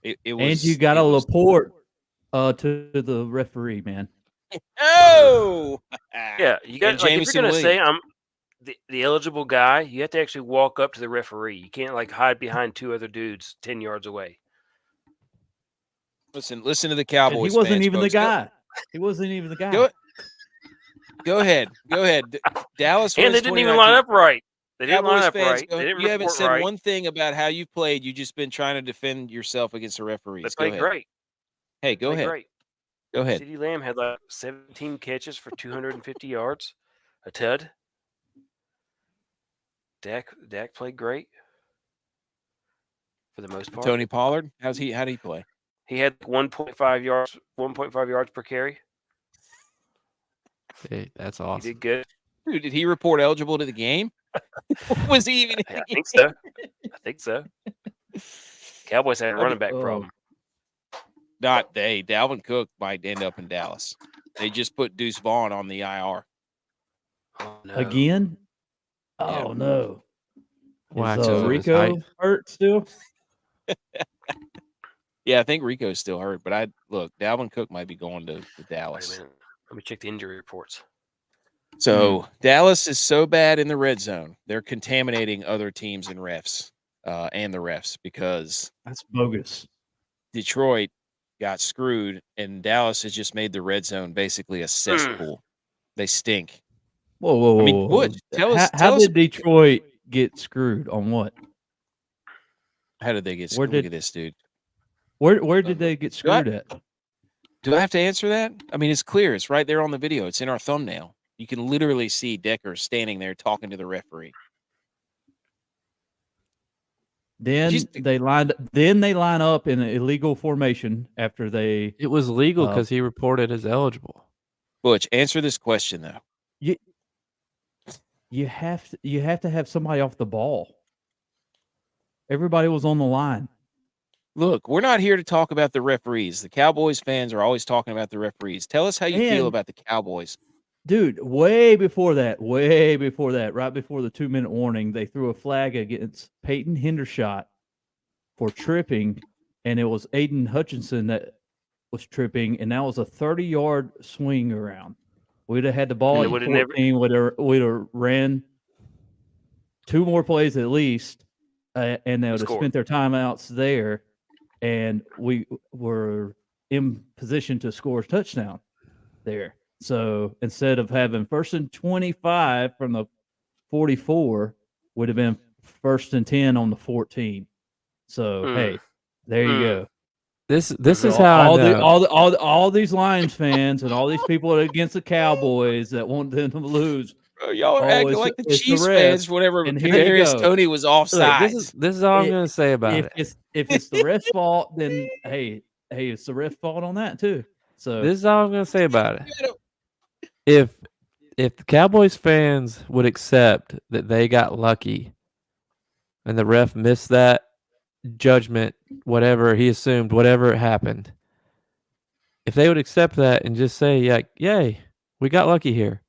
It was. And you got it a was- Laporte to the referee, man. Oh! Yeah, you got And like if you're Jameson gonna say Williams. I'm the eligible guy, you have to actually walk up to the referee. You can't like hide behind 2 other dudes 10 yards away. Listen to the And Cowboys he wasn't fans, even folks. the guy. He wasn't even the guy. Go ahead. Dallas And wins they didn't even 2019. line up right. They didn't Cowboys line up fans, right. go, They didn't you haven't report said right. one thing about how you've played. You've just been trying to defend yourself against the They referees. Go played ahead. great. Hey, go Played ahead. Great. Go ahead. CeeDee Lamb had like 17 catches for 250 yards. A tud. Dak played great for the most part. Tony Pollard, how did he play? He had 1.5 yards per carry. Hey, that's He awesome. did good. Dude, did he report eligible to the game? Was he even? I think so. Cowboys had a running back Oh. problem. Not they. Dalvin Cook might end up in Dallas. They just put Deuce Vaughn on the IR. Oh, no. Again? Yeah. Oh, no. Wax Is over his Rico height. hurt still? Yeah, I think Rico's still hurt, but Dalvin Cook might be going to Wait a Dallas. minute. Let me check the injury reports. So Dallas is so bad in the red zone, they're contaminating other teams and refs, and the refs, because That's bogus. Detroit got screwed, and Dallas has just made the red zone basically a cesspool. They stink. Whoa. I mean, what? Tell us. How did Detroit get screwed on what? How did they get Where screwed? Look did- at this, dude. Where did they get Do I- screwed at? Do I have to answer that? I mean, it's clear. It's right there on the video. It's in our thumbnail. You can literally see Decker standing there talking to the referee. Then Just- they line up in an illegal formation after they It was legal Oh. because he reported as eligible. Butch, answer this question though. you have to have somebody off the ball. Everybody was on the line. Look, we're not here to talk about the referees. The Cowboys fans are always talking about the referees. Tell us how you feel And- about the Cowboys. Dude, way before that, right before the 2-minute warning, they threw a flag against Peyton Hendershot for tripping, and it was Aiden Hutchinson that was tripping, and that was a 30-yard swing around. We'd have had the ball And at it would've never- 14, we'd have ran 2 more plays at least, and they would have Scored. spent their timeouts there, and we were in position to score a touchdown there. So instead of having 1st and 25 from the 44, would have been 1st and 10 on the 14. So hey, there you go. This is So how I all know. all these Lions fans and all these people against the Cowboys that want them to lose. Bro, y'all are Oh, acting it's- like the it's the Chiefs refs, fans whenever and here you Kadarius go. Toney was offside. This is all I'm It- going to say about it. If it's the ref's fault, then hey, it's the ref's fault on that too. So This is all I'm going to say about it. If the Cowboys fans would accept that they got lucky and the ref missed that judgment, whatever he assumed, whatever happened, if they would accept that and just say, yeah, yay, we got lucky here,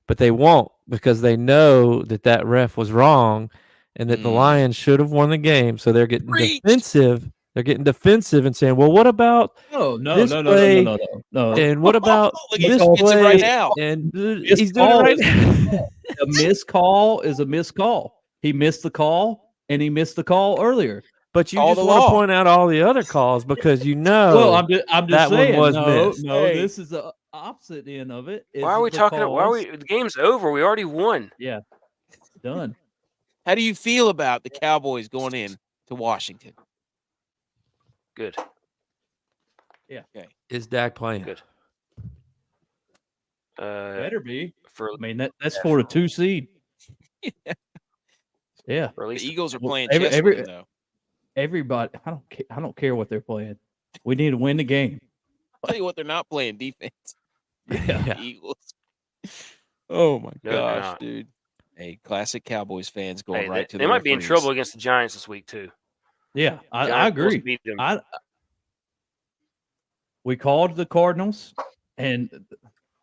but they won't because they know that ref was wrong and that the Lions should have won the game, so they're getting Preach. defensive. They're getting defensive and saying, well, what about no, this play- and what about Look, this he's defensive play? right now. And This he's doing it call right is- now. A missed call is a missed call. He missed the call, and he missed the call earlier. But you All just the want to law. point out all the other calls because you know. Well, I'm just that one saying. was no, missed. Hey. this is the opposite end of it. Why are we talking? Why are we? The game's over. We already won. Yeah, done. How do you feel about the Cowboys going in to Washington? Good. Is Dak playing? Good. Better be. For I mean, that's for a 2 seed. Yeah. or at The least Eagles are Well, playing every- chess every- with him, though. Everybody, I don't care what they're playing. We need to win the game. Tell you what, they're not playing defense. Yeah. The Eagles. Oh my No, they're gosh, not. dude! Hey, classic Cowboys fans going hey, right to they the might be in referees. trouble against the Giants this week too. Yeah, I Giants almost agree. beat them. We called the Cardinals, and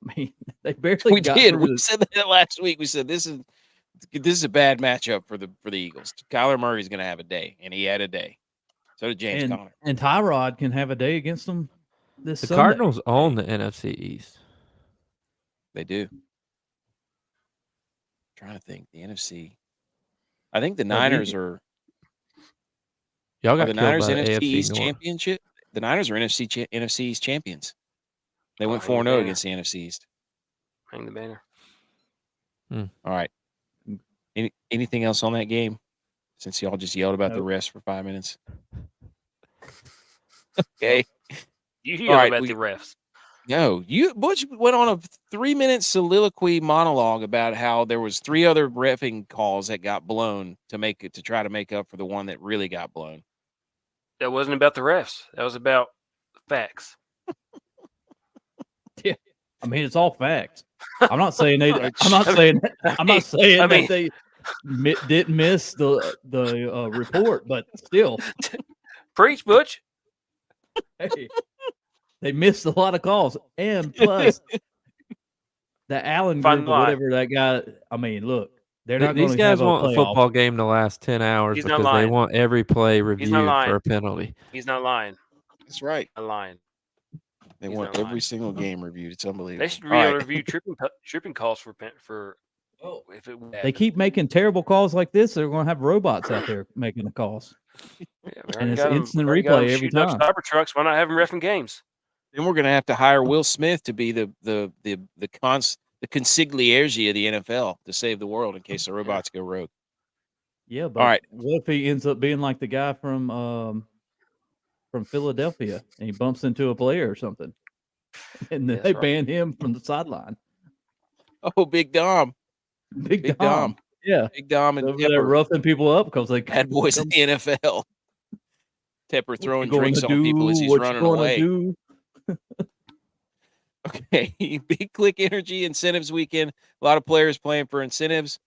I mean, they barely We got did. through We the- said that last week. We said this is a bad matchup for the Eagles. Kyler Murray's going to have a day, and he had a day. So did James Conner. and Tyrod can have a day against them this The Sunday. Cardinals own the NFC East. They do. Trying to think, the NFC. I think the Niners are. Y'all Are got the killed Niners by the NFC AFC East North. championship? The Niners are NFC East champions. They went hang the 4-0 banner. against the NFC East. Hang the banner. All right. Anything else on that game? Since y'all just yelled about the refs for 5 minutes. Okay. You All hear right, about the refs? No, Butch went on a 3-minute soliloquy monologue about how there was 3 other reffing calls that got blown to try to make up for the one that really got blown. That wasn't about the refs. That was about facts. I mean, it's all facts. I'm not saying they. I'm not saying. I'm not saying I mean- that they didn't miss the report, but still, Preach, Butch. hey, they missed a lot of calls, and plus the Allen Fine group or line. whatever that guy. I mean, look, they're not going These to have guys a want the playoff. football game to last 10 hours He's not because they lying. want every play not reviewed lying. for a penalty. He's not lying. That's right. Not lying. They He's want not every lying. single game reviewed. It's unbelievable. They should All right. review tripping calls for if it would They happen. keep making terrible calls like this. They're going to have robots out there making the calls. Yeah, we and already it's got 'em- instant already got 'em replay every shooting up time. Cyber trucks. Why not have them reffing games? Then we're going to have to hire Will Smith to be the consigliere of the NFL to save the world in case the robots go rogue. Yeah, but All right. what if he ends up being like the guy from Philadelphia and he bumps into a player or something, and then That's they right. ban him from the sideline? Oh, Big Dom. Big Big Dom. Dom. Yeah, Big Dom and over there Tepper. roughing people up because they Bad boys in the NFL. Tepper What throwing you gonna drinks on people as he's What you running gonna away. do? Okay. Big Click Energy incentives weekend. A lot of players playing for incentives.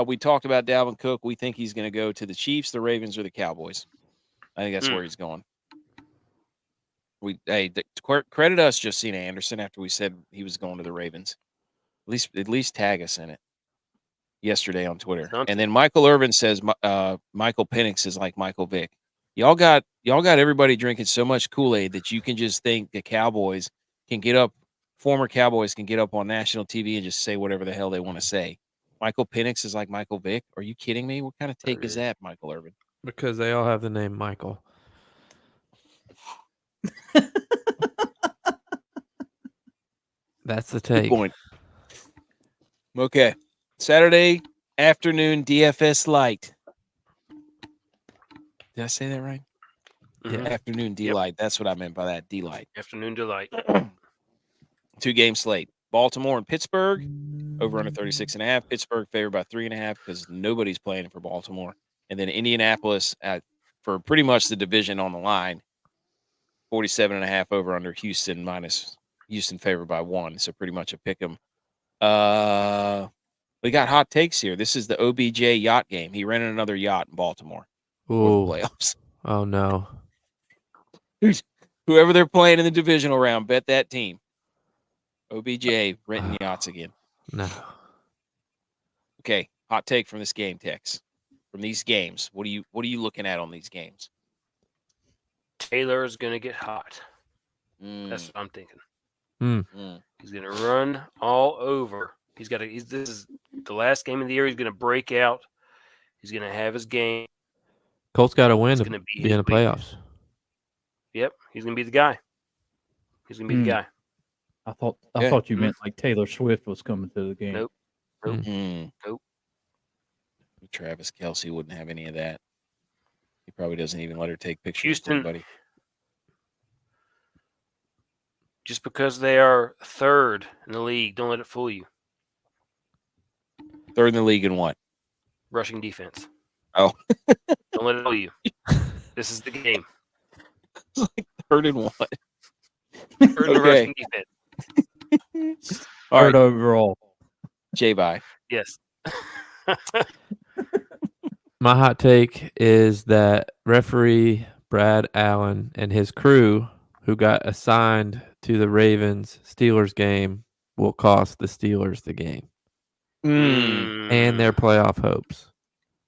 We talked about Dalvin Cook. We think he's going to go to the Chiefs, the Ravens, or the Cowboys. I think that's where he's going. Credit us, Josina Anderson, after we said he was going to the Ravens. At least tag us in it yesterday on Twitter. Something. And then Michael Irvin says Michael Penix is like Michael Vick. Y'all got everybody drinking so much Kool-Aid that you can just think the Cowboys can get up. Former Cowboys can get up on national TV and just say whatever the hell they want to say. Michael Penix is like Michael Vick. Are you kidding me? What kind of take is that, Michael Irvin? Because they all have the name Michael. That's the Good take. point. Okay. Saturday afternoon DFS light. Did I say that right? Mhm. Afternoon D light. That's what I meant by that. D light. Afternoon delight. 2-game slate. Baltimore and Pittsburgh. Over under 36.5. Pittsburgh favored by 3.5 because nobody's playing for Baltimore. And then Indianapolis for pretty much the division on the line. 47.5 over under Houston minus Houston favored by 1. So pretty much a pick 'em. We got hot takes here. This is the OBJ yacht game. He rented another yacht in Baltimore for Ooh. the playoffs. Oh, no. Whoever they're playing in the divisional round, bet that team. OBJ renting yachts again. No. Okay, hot take from this game, Tex. From these games, what are you looking at on these games? Taylor's gonna get hot. That's what I'm thinking. Mm. He's gonna run all over. This is the last game of the year. He's gonna break out. He's gonna have his game. Colts got to win It's to gonna be be in the his week. playoffs. Yep, he's gonna be the guy. He's gonna be the guy. I thought Yeah. you meant like Taylor Swift was coming to the game. Nope. Mm. Nope. Travis Kelce wouldn't have any of that. He probably doesn't even let her take pictures Houston- with anybody. Just because they are third in the league, don't let it fool you. Third in the league in what? Rushing defense. Oh. Don't let it fool you. This is the game. Third in what? Third in the Okay. rushing defense. All Third right, overall. J-Bye. Yes. My hot take is that referee Brad Allen and his crew, who got assigned to the Ravens Steelers game, will cost the Steelers the game and their playoff hopes.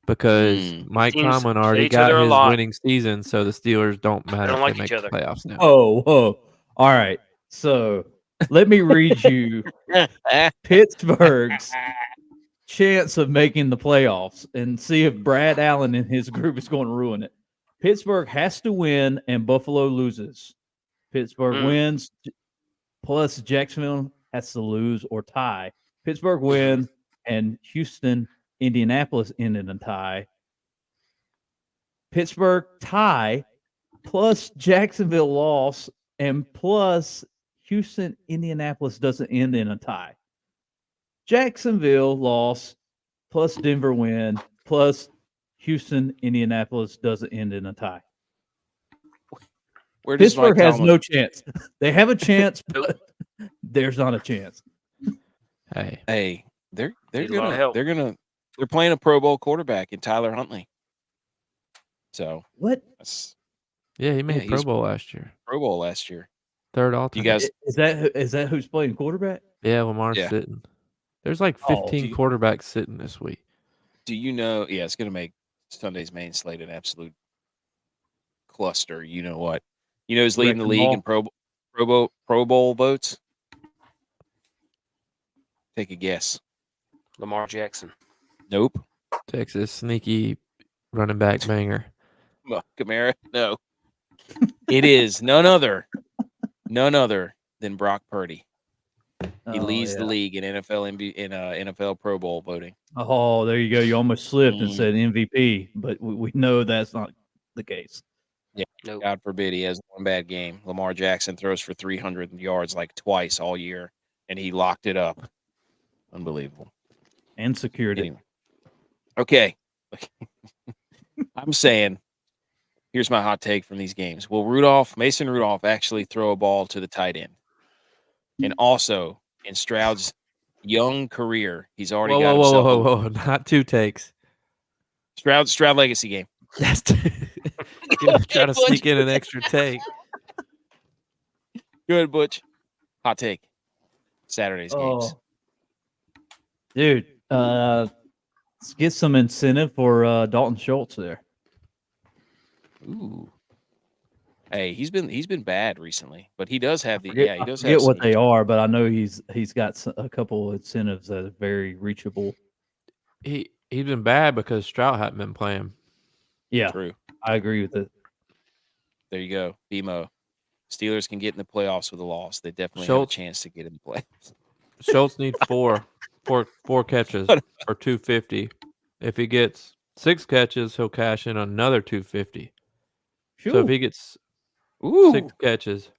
Because Mike Teams Tomlin play already each other got a his lot. winning season, so the Steelers don't matter don't if like they make each the other. playoffs now. Oh. All right. So let me read you Pittsburgh's chance of making the playoffs and see if Brad Allen and his group is going to ruin it. Pittsburgh has to win and Buffalo loses. Pittsburgh wins plus Jacksonville has to lose or tie. Pittsburgh wins and Houston, Indianapolis end in a tie. Pittsburgh tie plus Jacksonville loss and plus Houston, Indianapolis doesn't end in a tie. Jacksonville loss plus Denver win plus Houston, Indianapolis doesn't end in a tie. Where does Pittsburgh Mike has Tomlin- no chance. They have a chance, but there's not a chance. Hey, they're Need a lot of help. they're playing a Pro Bowl quarterback in Tyler Huntley. So What that's yeah, he made he Pro was- Bowl last year. Pro Bowl last year. Third all time. You guys, is that who's playing quarterback? Yeah, Lamar's Yeah. sitting. There's like Oh, 15 quarterbacks sitting this week. do you know? Yeah, it's going to make Sunday's main slate an absolute cluster. You know what? You know who's leading the Wrecking league in Pro Bowl votes? Take a guess. Lamar Jackson. Nope. Texas sneaky running back banger. Kamara? No. It is none other than Brock Purdy. He leads the league in NFL Pro Bowl voting. Oh, there you go. You almost slipped and Mm. said MVP, but we know that's not the case. Yeah. Nope. God forbid he has one bad game. Lamar Jackson throws for 300 yards like twice all year, and he locked it up. Unbelievable. And secured it. Anyway. Okay. I'm saying, here's my hot take from these games. Will Mason Rudolph actually throw a ball to the tight end? And also, in Stroud's young career, he's already got himself Whoa. Not two takes. Stroud legacy game. That's gonna try to sneak in an extra take. Good, Butch. Hot take. Saturday's games. Dude, let's get some incentive for Dalton Schultz there. Ooh. Hey, he's been bad recently, but he does have the I forget what they are, but I know he's got a couple incentives that are very reachable. He's been bad because Stroud hadn't been playing. Yeah, True. I agree with it. There you go. BMO. Steelers can get in the playoffs with a loss. They definitely Schultz- have a chance to get in the playoffs. Schultz needs four catches for 250. If he gets 6 catches, he'll cash in another 250. So if he gets 6 catches,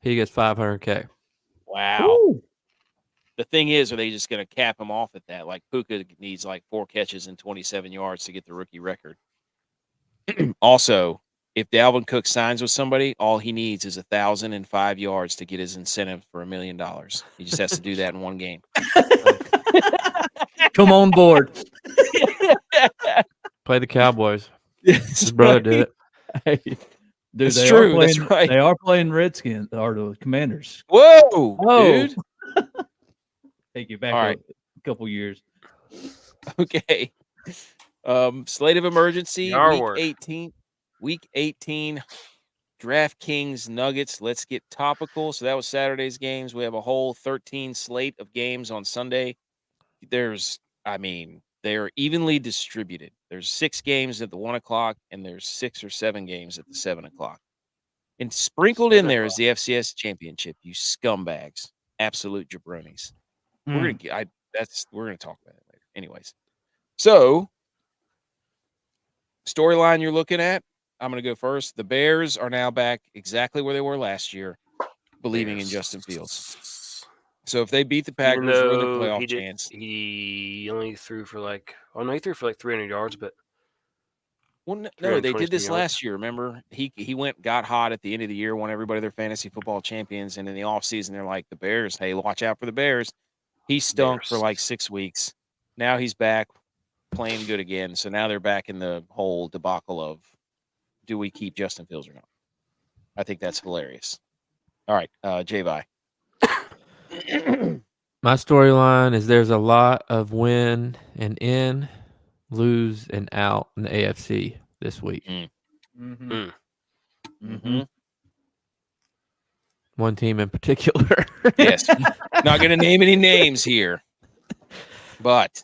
he gets 500K. Wow. Ooh. The thing is, are they just going to cap him off at that? Like Puka needs like 4 catches and 27 yards to get the rookie record. Also, if Dalvin Cook signs with somebody, all he needs is 1,005 yards to get his incentive for $1 million. He just has to do that in one game. Come on board. Play the Cowboys. His brother did it. Hey, dude, That's they true. Are That's playing, right. They are playing Redskins or the Commanders. Whoa, dude. Take you back All right. a couple years. Okay. Slate of emergency, Yarward. week 18, DraftKings Nuggets. Let's get topical. So that was Saturday's games. We have a whole 13 slate of games on Sunday. They are evenly distributed. There's 6 games at the 1 o'clock, and there's 6 or 7 games at the 7 o'clock. And sprinkled in there is the FCS championship, you scumbags, absolute jabronis. We're gonna talk about it later. Anyways, so storyline you're looking at, I'm going to go first. The Bears are now back exactly where they were last year, believing in Justin Fields. So if they beat the Packers, we're in the playoff chance. He only threw for he threw for 300 yards, but Well, no, they did this last year. Remember, he got hot at the end of the year, won everybody their fantasy football champions, and in the offseason, they're like, the Bears, hey, watch out for the Bears. He stunk for like 6 weeks. Now he's back playing good again. So now they're back in the whole debacle of, do we keep Justin Fields or not? I think that's hilarious. All right, J-Vi. My storyline is there's a lot of win and in, lose and out in the AFC this week. Mm-hmm. One team in particular. Yes. Not going to name any names here. But,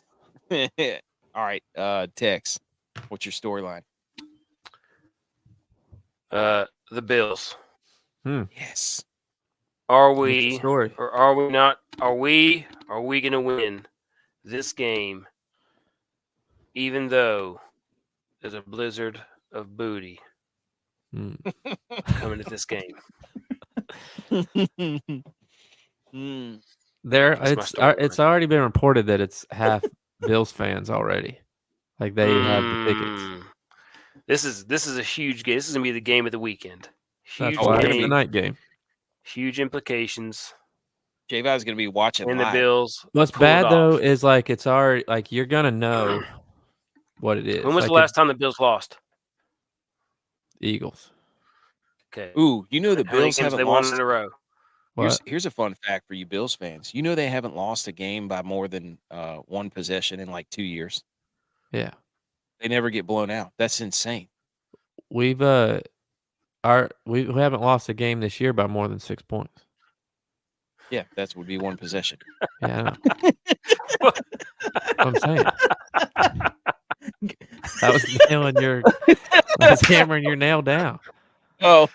all right, Tex, what's your storyline? The Bills. Yes. Are we Story. or are we not? Are we going to win this game, even though there's a blizzard of booty coming to this game? It's already been reported that it's half Bills fans already. Like they have the tickets. This is a huge game. This is gonna be the game of the weekend. Huge That's why it's game. the night game. Huge implications. J-Vi is going to be watching And live. the Bills. What's bad though is like it's already like you're gonna know what it is. When was like the last time the Bills lost? Eagles. Okay. Ooh, you know the How many Bills games haven't they won lost in a row. Here's a fun fact for you Bills fans. You know they haven't lost a game by more than one possession in like 2 years. Yeah. They never get blown out. That's insane. We haven't lost a game this year by more than 6 points. Yeah, that would be one possession. Yeah, I know. What I'm saying. I was hammering your nail down. Oh.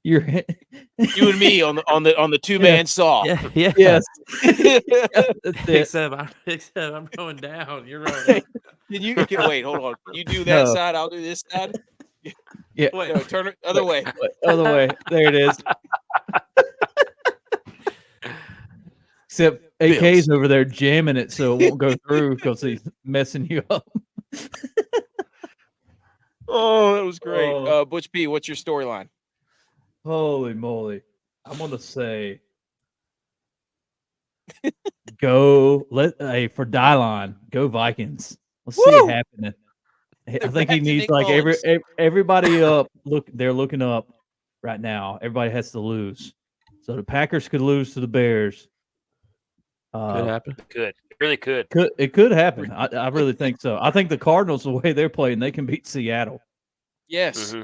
You and me on the two-man saw. Yeah, yeah. Yes. Except I'm going down. You're right. Wait, hold on. You do that side, I'll do this side. Yeah. Wait, no, turn it other way. Other way. There it is. Except AK's over there jamming it so it won't go through because he's messing you up. Oh, that was great. Butch P, what's your storyline? Holy moly. I'm going to say for Dylon, go Vikings. Let's see it happening. I think he needs like everybody up. Look, they're looking up right now. Everybody has to lose. So the Packers could lose to the Bears. Could happen. Could. It really could. It could happen. I really think so. I think the Cardinals, the way they're playing, they can beat Seattle. Yes.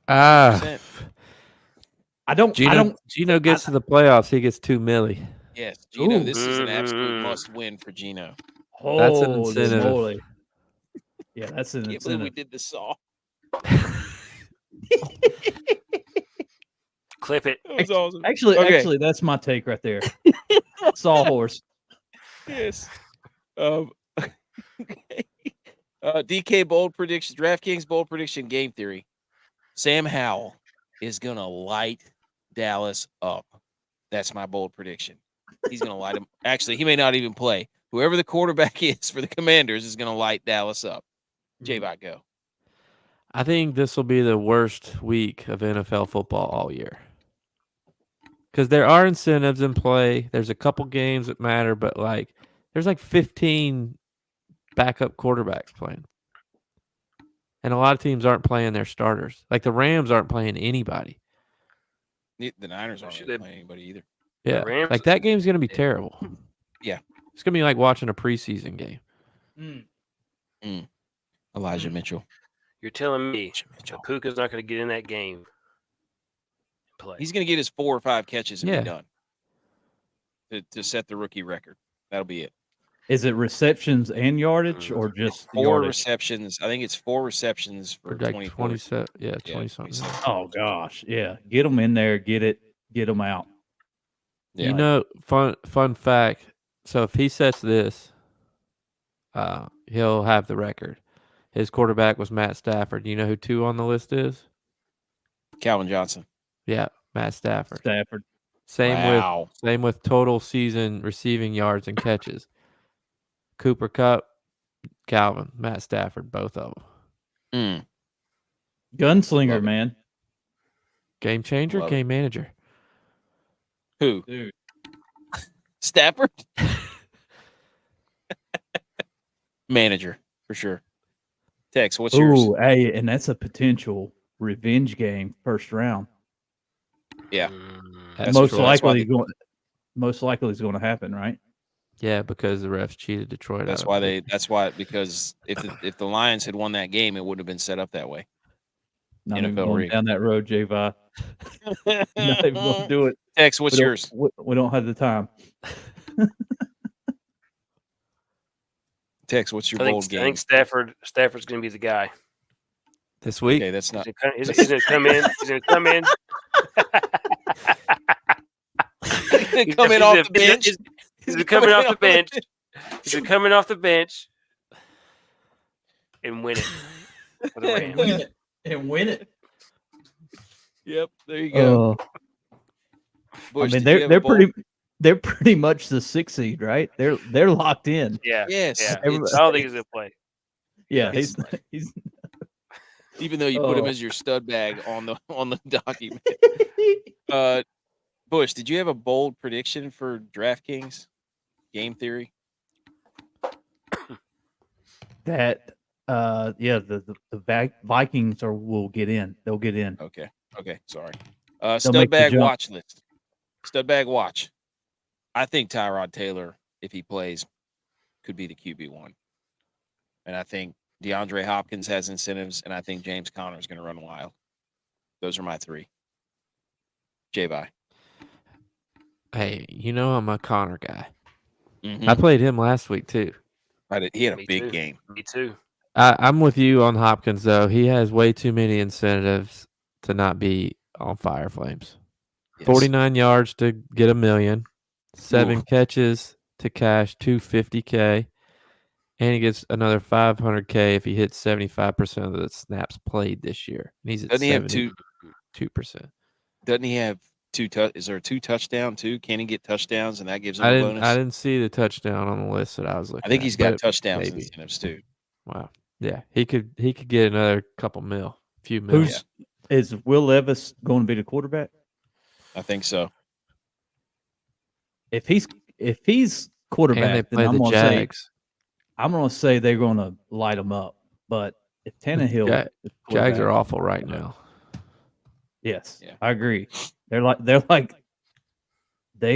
Mm-hmm. Gino gets to the playoffs, he gets $2 million. Yes, Gino, this is an absolute must-win for Gino. That's an incentive. Moly. Yeah, that's an I can't believe we did the saw. Clip it. That was awesome. Actually, that's my take right there. Sawhorse. Yes. DK bold prediction, DraftKings bold prediction game theory. Sam Howell is gonna light Dallas up. That's my bold prediction. He's gonna light him. Actually, he may not even play. Whoever the quarterback is for the Commanders is gonna light Dallas up. J-Bot, go. I think this will be the worst week of NFL football all year. Because there are incentives in play. There's a couple games that matter, but there's 15 backup quarterbacks playing. And a lot of teams aren't playing their starters. Like the Rams aren't playing anybody. The Niners aren't playing anybody either. Yeah. Like that game's going to be terrible. Yeah. It's going to be like watching a preseason game. Elijah Mitchell. You're telling me Puka's not going to get in that game. Play. He's going to get his 4 or 5 catches and be done to set the rookie record. That'll be it. Is it receptions and yardage or just 4 yardage? receptions? I think it's 4 receptions for 20 something. Oh gosh, yeah. Get them in there, get them out. Yeah. You know, fun fact. So if he sets this, he'll have the record. His quarterback was Matt Stafford. Do you know who 2 on the list is? Calvin Johnson. Yeah, Matt Stafford. Stafford. Wow. Same with total season receiving yards and catches. Cooper Kupp, Calvin, Matt Stafford, both of them. Gunslinger, Love it. man. Game changer, Love game manager. Who? Dude. Stafford? Manager, for sure. Tex, what's yours? Ooh, hey, and that's a potential revenge game, first round. Yeah. That's Most true. likely is going to happen, right? Yeah, because the refs cheated Detroit. That's why because if the Lions had won that game, it would have been set up that way. Not even NFL going rig. down that road, J-Vi. Not even going to do it. Tex, what's yours? We don't have the time. Tex, what's your I bold think game? Stafford's going to be the guy. this week. Okay, that's not. He's going to come in. He's going to come in. Coming off the bench. He's coming off the bench. He's coming off the bench and win it for the Rams. And win it. Yep, there you go. Bush, I mean, did you have a bold? they're pretty much the 6th seed, right? They're locked in. Yeah. Yes. Yeah. it's- I don't think he's going to play. Yeah, It's he's even though you put him Oh. as your stud bag on the document. Bush, did you have a bold prediction for DraftKings game theory? that. The Vikings will get in. They'll get in. Okay, sorry. make Stud the bag jump. watch list. Stud bag watch. I think Tyrod Taylor, if he plays, could be the QB1. And I think DeAndre Hopkins has incentives, and I think James Conner is going to run wild. Those are my 3. J-Bye. Hey, I'm a Connor guy. Mm-hmm. I played him last week too. He had a Me big too. game. Me too. I'm with you on Hopkins though. He has way too many incentives to not be on fire flames. Yes. 49 yards to get $1 million, 7 Ooh. catches to cash $250K, and he gets another $500K if he hits 75% of the snaps played this year. And he's at Doesn't he have 2%. Doesn't he have 2 is there a 2 touchdown too? Can he get touchdowns and that gives him I a didn't bonus? I didn't see the touchdown on the list that I was looking at. I think he's got but touchdowns maybe. incentives too. Wow. Yeah, he could get another few mil. Is Will Levis going to be the quarterback? I think so. If he's And they quarterback, play then the Jags. I'm going to say they're going to light him up. But if Tannehill, is Jags quarterback, are awful right now. Yes, Yeah. I agree. They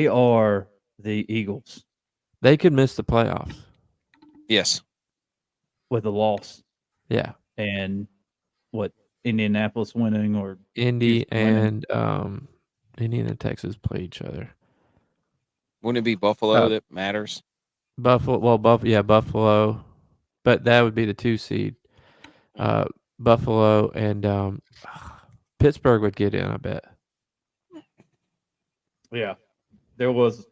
are the Eagles They could miss the playoffs. Yes. with a loss, Yeah. and what Indianapolis winning or Indy Houston winning. and Indiana and Texas play each other. Wouldn't it be Buffalo that matters? Buffalo, Buffalo, but that would be the 2 seed. Buffalo and Pittsburgh would get in, I bet. Yeah, there was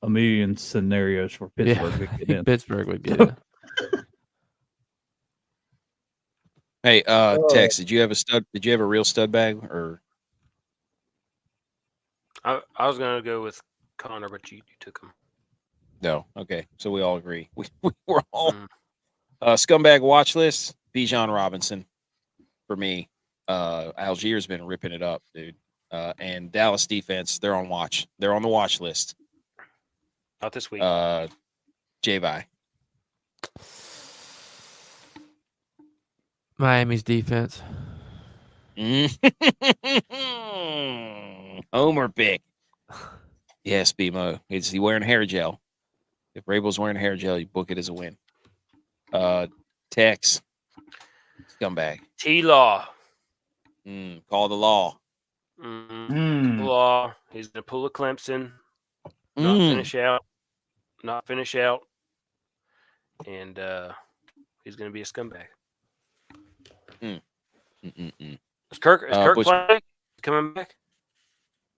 a million scenarios for Pittsburgh to get in. Pittsburgh would get in. Hey, Tex, did you have a real stud bag or I was going to go with Connor, but you took him. no? Okay, so we all agree. We're all scumbag watch list. Bijan Robinson for me. Algiers been ripping it up, dude. And Dallas defense, they're on watch. They're on the watch list. Not this week. J-Vi. Miami's defense. Homer pick. Yes, BMO. Is he wearing hair gel? If Rabel's wearing hair gel, you book it as a win. Tex. Scumbag. T-Law. Call the law. Law. He's going to pull a Clemson. Not finish out. And he's going to be a scumbag. Is Kirk playing? Coming back?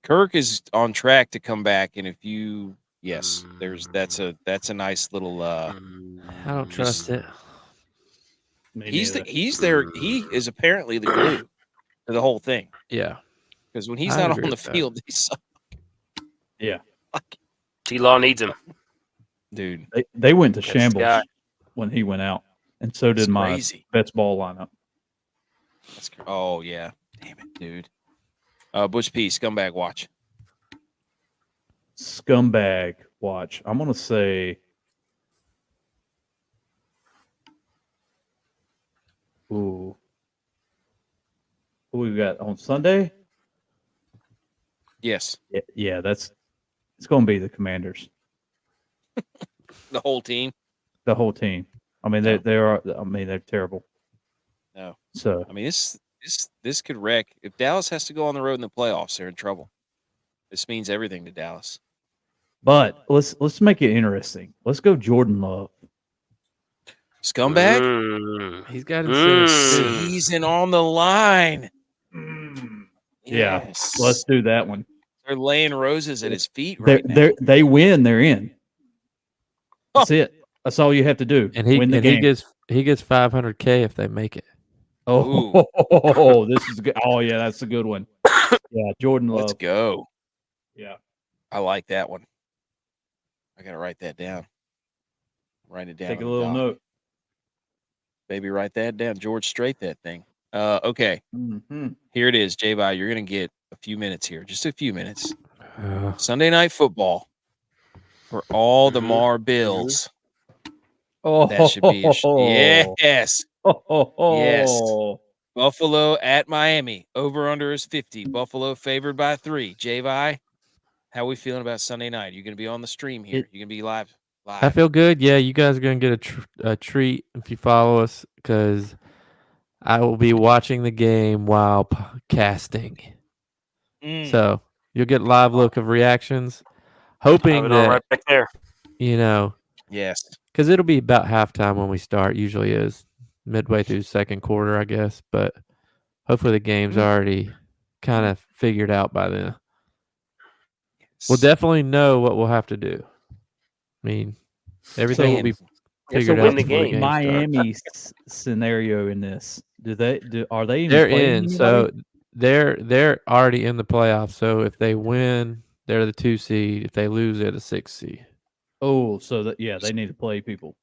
Kirk is on track to come back, and if you that's a nice little I don't trust it. Me He's neither. he is apparently the glue to the whole thing. Yeah. Because when he's I not agree on the with that. field, they suck. Yeah. T-Law needs him. Dude, They went to That's the shambles guy. when he went out, and so did it's my crazy. best ball lineup. Oh yeah, damn it, dude. Bush P, scumbag watch. Scumbag watch. I'm gonna say. Ooh. Who we got on Sunday? Yes, Yeah, it's going to be the Commanders, the whole team. the whole team. I mean, No. they're terrible. No, So I mean this could wreck. If Dallas has to go on the road in the playoffs, they're in trouble. This means everything to Dallas. but let's make it interesting. Let's go Jordan Love. Scumbag, Mm. He's got incentives too. season on the line. Yeah, Yes. let's do that one. They're laying roses at his feet right now. They win, they're in. That's it. That's all you have to do. And he win the and game. he gets $500K if they make it. Oh, this is good. Oh yeah, that's a good one. Yeah, Jordan Love. Let's go. Yeah. I like that one. I gotta write that down. Write it down. Take a on the little doc. note. Baby, write that down. George Strait that thing. Okay. Mm-hmm. Here it is, J-Vi. You're gonna get a few minutes here. Just a few minutes. Uh, Sunday night football for all the Mhm. Mar Bills. Oh, That should be yes. Yes. Buffalo at Miami. Over under is 50. Buffalo favored by 3. J-Vi, how we feeling about Sunday night? You gonna be on the stream here? You gonna be live? I feel good. Yeah, you guys are going to get a treat if you follow us because I will be watching the game while casting. Mm. So you'll get live look of reactions, I have hoping it on that, right back there. Yes. because it'll be about halftime when we start. Usually is midway through second quarter, I guess. But hopefully the game's already kind of figured out by then. We'll definitely know what we'll have to do. I mean, everything will be figured win out the before the game. game starts. Miami scenario in this. Are they even They're playing in, anybody? so they're already in the playoffs. So if they win, they're the 2 seed. If they lose, they're the 6 seed. Oh, so that they need to play people.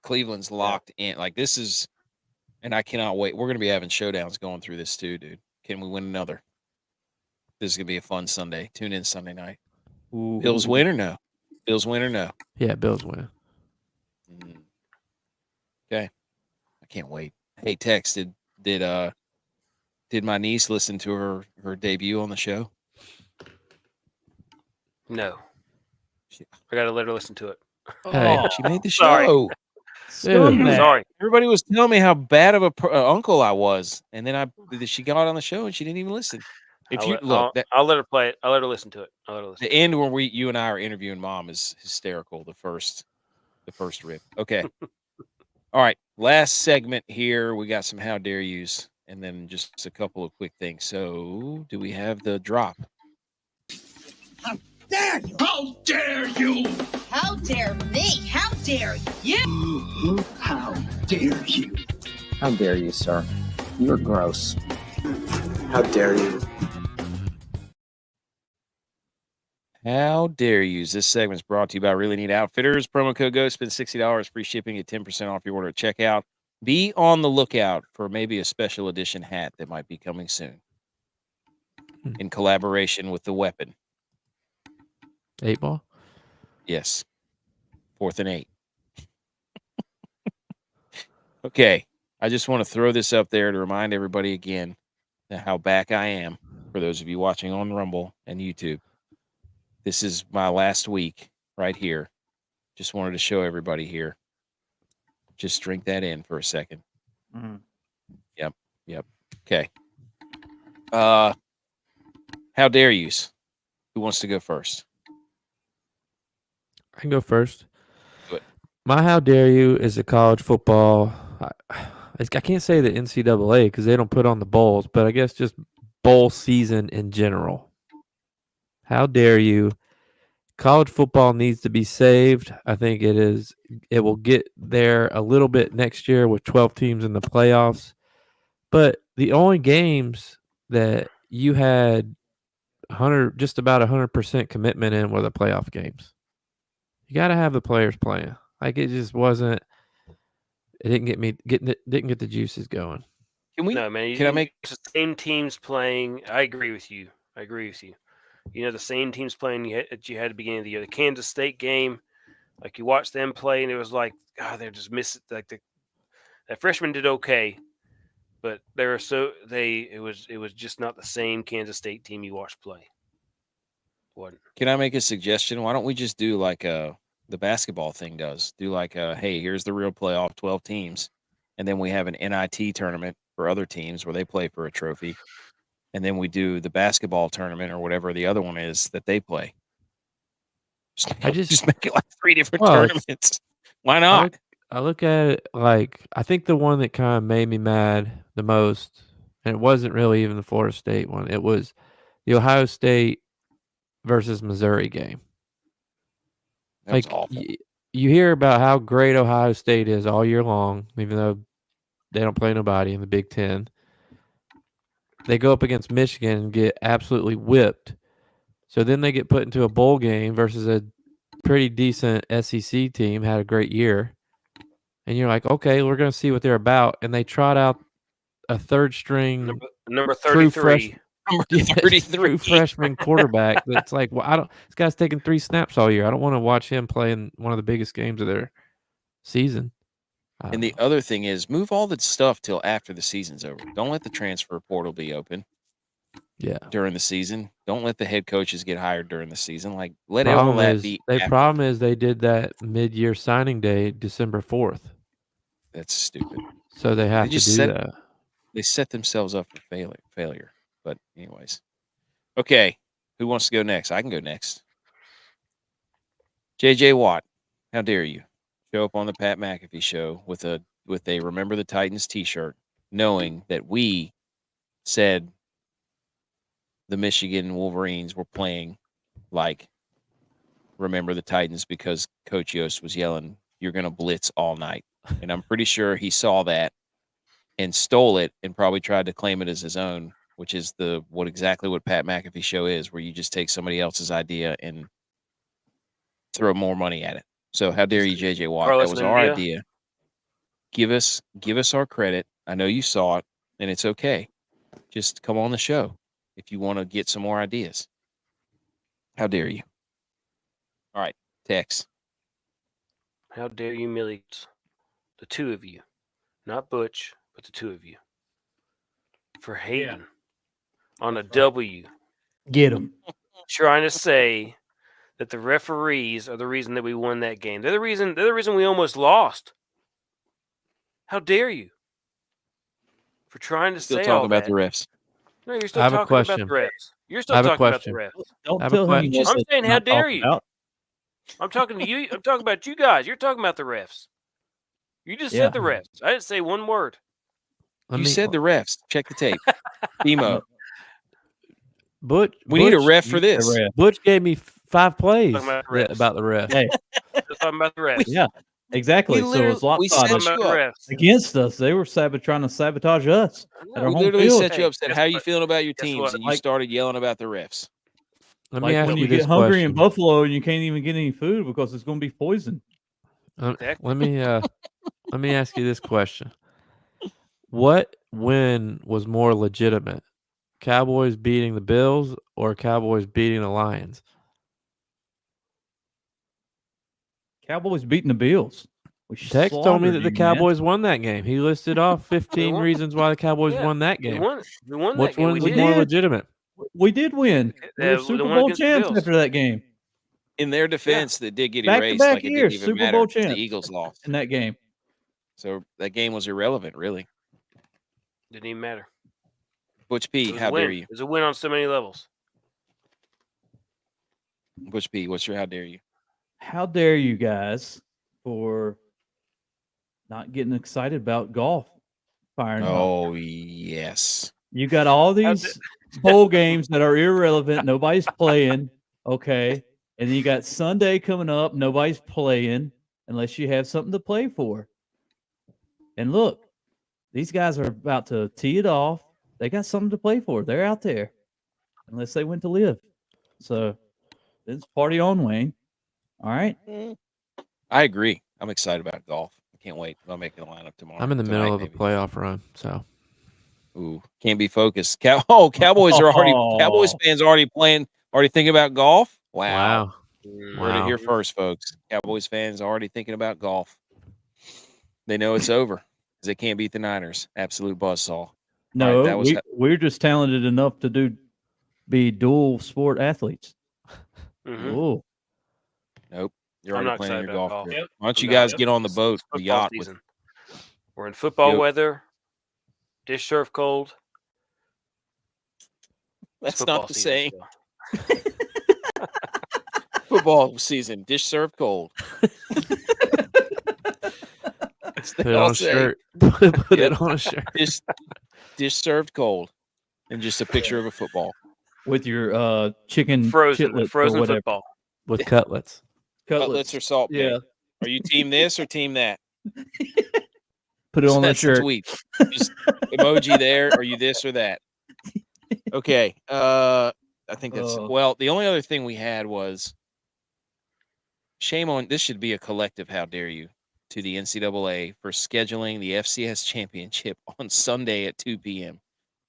Cleveland's locked in. Like this is, and I cannot wait. We're gonna be having showdowns going through this too, dude. Can we win another? This is gonna be a fun Sunday. Tune in Sunday night. Ooh. Bills win or no? Bills win or no? Yeah, Bills win. Okay. I can't wait. Hey, Tex, did my niece listen to her debut on the show? No. I got to let her listen to it. Hey, She made the Sorry. show. Scumbag. Sorry. Everybody was telling me how bad of a uncle I was, and then she got on the show and she didn't even listen. If I'll you let- look, I'll let her play it. I'll let her listen to it. I'll let her listen. the end where you and I are interviewing mom is hysterical. The first rip. Okay. All right. Last segment here. We got some how dare yous and then just a couple of quick things. So do we have the drop? How dare you? How dare you? How dare me? How dare you? How dare you? How dare you, sir? You're gross. How dare you? How dare yous? This segment is brought to you by Really Neat Outfitters. Promo code GO. Spend $60 free shipping at 10% off your order at checkout. Be on the lookout for maybe a special edition hat that might be coming soon in collaboration with the weapon. 8 ball. Yes. 4th and 8. Okay. I just want to throw this up there to remind everybody again how back I am for those of you watching on Rumble and YouTube. This is my last week right here. Just wanted to show everybody here. Just drink that in for a second. Mhm. Yep. Okay. How dare yous? Who wants to go first? I can go first. Do it. My how dare you is a college football. I can't say the NCAA because they don't put on the bowls, but I guess just bowl season in general. How dare you college football needs to be saved. I think it will get there a little bit next year with 12 teams in the playoffs. But the only games that you had just about 100% commitment in were the playoff games. You got to have the players playing. Like it just wasn't. It didn't get the juices going. No, man. Can I make the same teams playing? I agree with you. The same teams playing that you had at the beginning of the year. The Kansas State game, like you watched them play, and it was like, God, they're just missing. Like that freshman did okay, but it was just not the same Kansas State team you watched play. Wasn't. Can I make a suggestion? Why don't we just do like the basketball thing does? Do like hey, here's the real playoff, 12 teams, and then we have an NIT tournament for other teams where they play for a trophy, and then we do the basketball tournament or whatever the other one is that they play. Just make it like 3 different tournaments. Why not? I look at it like I think the one that kind of made me mad the most, and it wasn't really even the Florida State one. It was the Ohio State versus Missouri game. That was awful. You hear about how great Ohio State is all year long, even though they don't play nobody in the Big Ten. They go up against Michigan and get absolutely whipped. So then they get put into a bowl game versus a pretty decent SEC team, had a great year. And you're like, okay, we're going to see what they're about. And they trot out a third string number 33. Number 33 true freshman quarterback. That's like, well, this guy's taking 3 snaps all year. I don't want to watch him play in one of the biggest games of their season. And the other thing is, move all the stuff till after the season's over. Don't let the transfer portal be open. Yeah. During the season, don't let the head coaches get hired during the season. Like, let all that be. The problem is they did that mid-year signing day, December 4th. That's stupid. So they have to do that. They set themselves up for failure. But anyways, okay. Who wants to go next? I can go next. JJ Watt, how dare you show up on the Pat McAfee show with a Remember the Titans T-shirt, knowing that we said the Michigan Wolverines were playing like Remember the Titans because Coach Yost was yelling, "You're going to blitz all night." And I'm pretty sure he saw that and stole it and probably tried to claim it as his own, which is exactly what Pat McAfee show is, where you just take somebody else's idea and throw more money at it. So how dare you, JJ Watt? That was our idea. Give us our credit. I know you saw it, and it's okay. Just come on the show if you want to get some more ideas. How dare you? All right, Tex. How dare you, Millies? The two of you. Not Butch, but the two of you. For hating on a W. Get him. Trying to say that the referees are the reason that we won that game. They're the reason we almost lost. How dare you? For trying to Still say talking all about that. the refs. No, you're still talking about the refs. You're still talking about the refs. Don't tell him. I'm saying, how dare you? I'm talking to you. I'm talking about you guys. You're talking about the refs. You just said the refs. I didn't say one word. You said the refs. Check the tape. Emo. We need a ref for this. Butch gave me 5 plays about the refs. Hey, Just talking about the refs. yeah, exactly. So it's lopsided against us. They were trying to sabotage us. We literally set you up. Said, "How are you feeling about your teams?" And you started yelling about the refs. When you get hungry in Buffalo and you can't even get any food because it's going to be poison. Let me ask you this question: what win was more legitimate, Cowboys beating the Bills or Cowboys beating the Lions? Cowboys beating the Bills. Tex told me that the Cowboys won that game. He listed off 15 reasons why the Cowboys won that game. We won Which that game. one was more legitimate? We did win. We were Super Bowl champs after that game. In their defense, they did get erased. Like it didn't even matter. The Eagles lost in that game. So that game was irrelevant, really. Didn't even matter. Butch P, how dare you? It was a win on so many levels. Butch P, what's your how dare you? How dare you guys for not getting excited about golf firing up? Oh, yes. You got all these bowl games that are irrelevant. Nobody's playing. Okay. And then you got Sunday coming up. Nobody's playing unless you have something to play for. And look, these guys are about to tee it off. They got something to play for. They're out there, unless they went to live. So it's party on, Wayne. All right. I agree. I'm excited about golf. I can't wait. I'll make the lineup tomorrow. I'm in the Tonight, middle of a maybe. playoff run, so Ooh, can't be focused. Cowboys are already. Cowboys fans already playing. Already thinking about golf. Wow. Heard it here first, folks. Cowboys fans already thinking about golf. They know it's over because they can't beat the Niners. Absolute buzzsaw. No, right, we're just talented enough to be dual sport athletes. Oh, nope. You're I'm already not planning excited your about golf golf. trip. Why don't you I'm guys not. get on the boat, the Football yacht? season. We're in football Yep. weather. Dish serve cold. It's That's football not the season saying. still. Football season. Dish served cold. put it on a shirt. Put it on a shirt. Dish served cold, and just a picture of a football. with your chicken Frozen chitlets or frozen whatever. football. With cutlets. Cutlets or salt Yeah. baked. Are you team this or team that? Put it on the That's the shirt. tweet. Just emoji there. Are you this or that? Okay. I think that's well. The only other thing we had was shame on. This should be a collective. How dare you to the NCAA for scheduling the FCS championship on Sunday at 2 p.m.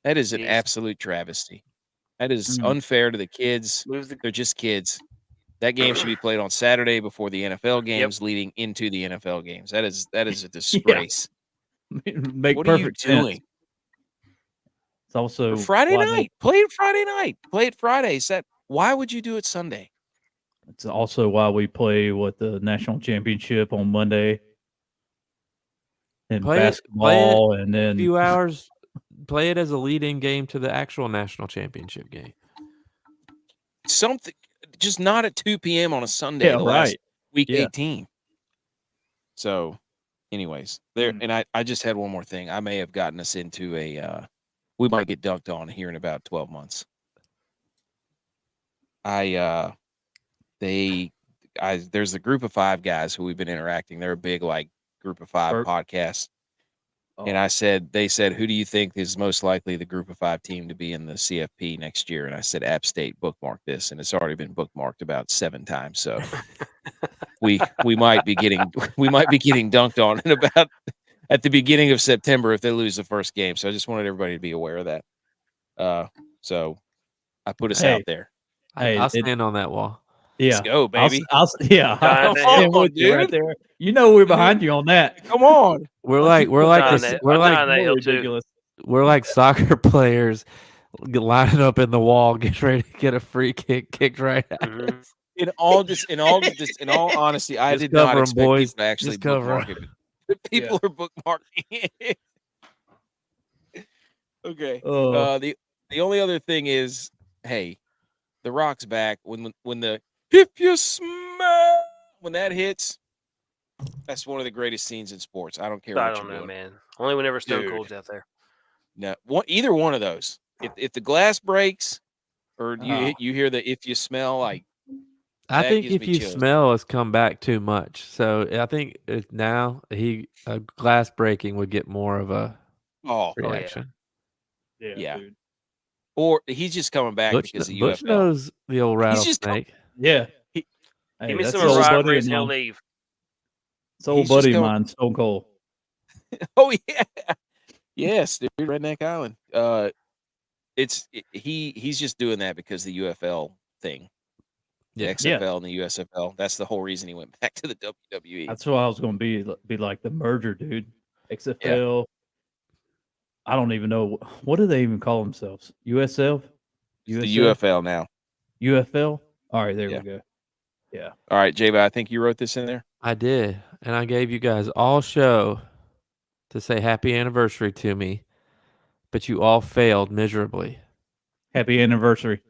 That is an Jeez. absolute travesty. That is unfair to the kids. They're just kids. That game should be played on Saturday before the NFL games, leading into the NFL games. That is a disgrace. Make What are you perfect sense. doing? It's also Or Friday why night. Play it Friday night. Play it Friday. Why would you do it Sunday? It's also why we play the national championship on Monday and basketball, and a then few hours. Play it as a lead-in game to the actual national championship game. Something, just not at 2 p.m. on a Sunday. Yeah, Last week Yeah. 18. So, anyways, and I just had one more thing. I may have gotten us into we might get dunked on here in about 12 months. There's a group of 5 guys who we've been interacting. They're a big group of 5 podcast. And they said, who do you think is most likely the group of 5 team to be in the CFP next year? And I said, App State, bookmark this. And it's already been bookmarked about 7 times. So we might be getting dunked on in about at the beginning of September if they lose the first game. So I just wanted everybody to be aware of that. So I put us out there. I'll stand on that wall. Yeah, let's go, baby. I'll stand with you right there. You know we're behind you on that. Come on, we're like soccer players lining up in the wall, getting ready to get a free kick kicked right at us. In all honesty, I did not expect people to actually bookmark it. But people are bookmarking it. Okay. The only other thing is, hey, The Rock's back. When the if you smell when that hits, that's one of the greatest scenes in sports. I don't care. I don't know, man. Only whenever Stone Cold's out there. No, either one of those. If the glass breaks, or you hear the if you smell I think if you smell has come back too much. So I think now glass breaking would get more of a reaction. Yeah. Dude. Or he's just coming back because of Butch UFL. knows the old rattlesnake. Yeah. Give me some of Rodgers, he'll leave. It's old buddy of mine, Stone Cold. Oh yeah. Yes, dude, Redneck Island. He's just doing that because the UFL thing. The XFL and the USFL. That's the whole reason he went back to the WWE. That's what I was going to be like the merger, dude. XFL. Yeah. I don't even know. What do they even call themselves? USF? The UFL now. UFL? All right, there we go. Yeah. All right, J-Bo, I think you wrote this in there. I did. And I gave you guys all show to say happy anniversary to me, but you all failed miserably. Happy anniversary.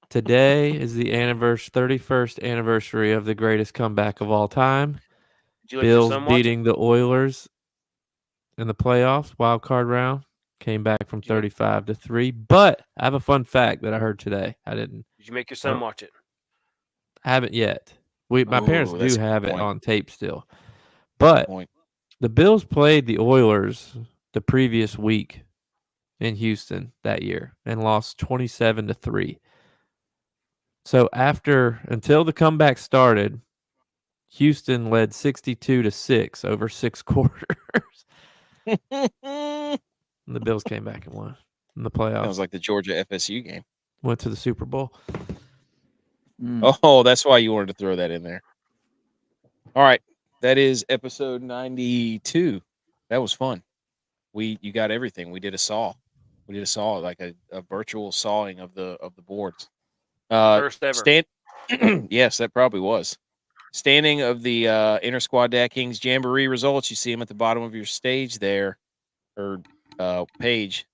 Today is the 31st anniversary of the greatest comeback of all time. Bills beating the Oilers in the playoffs, wild card round. Came back from 35-3. But I have a fun fact that I heard today. I didn't. Did you make your son watch it? Haven't yet. My parents Ooh, that's do a good have it point. on tape still. But Point. the Bills played the Oilers the previous week in Houston that year and lost 27-3. So until the comeback started, Houston led 62-6 over 6 quarters. And the Bills came back and won in the playoffs. Sounds like the Georgia FSU game. Went to the Super Bowl. Oh, that's why you wanted to throw that in there. All right. That is episode 92. That was fun. You got everything. We did a saw. Like a virtual sawing of the boards. First ever. Yes, that probably was. Standing of the Inter Squad DraftKings Jamboree results. You see them at the bottom of your stage there, or page.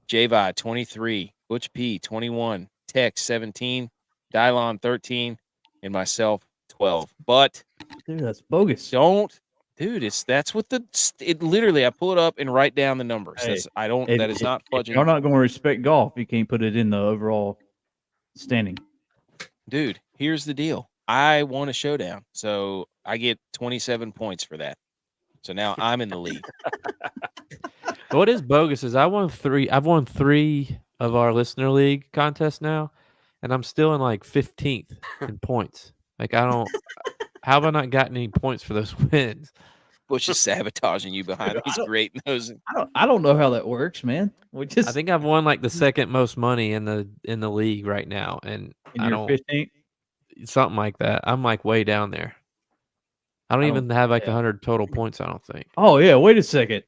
Javi 23, Butch P 21, Tex 17, Dylon 13, and myself 12. But Dude, that's bogus. that's what it literally. I pull it up and write down the numbers. Hey, that is not If fudging. you're not going to respect golf, you can't put it in the overall standing. Dude, here's the deal. I won a showdown, so I get 27 points for that. So now I'm in the lead. What is bogus is I've won 3 of our listener league contests now, and I'm still in like 15th in points. Like how have I not gotten any points for those wins? Butch is sabotaging you behind these great noses. I don't know how that works, man. I think I've won like the second most money in the league right now, and I you're don't 15th. something like that. I'm like way down there. I don't even have like 100 total points. I don't think. Oh yeah, wait a second.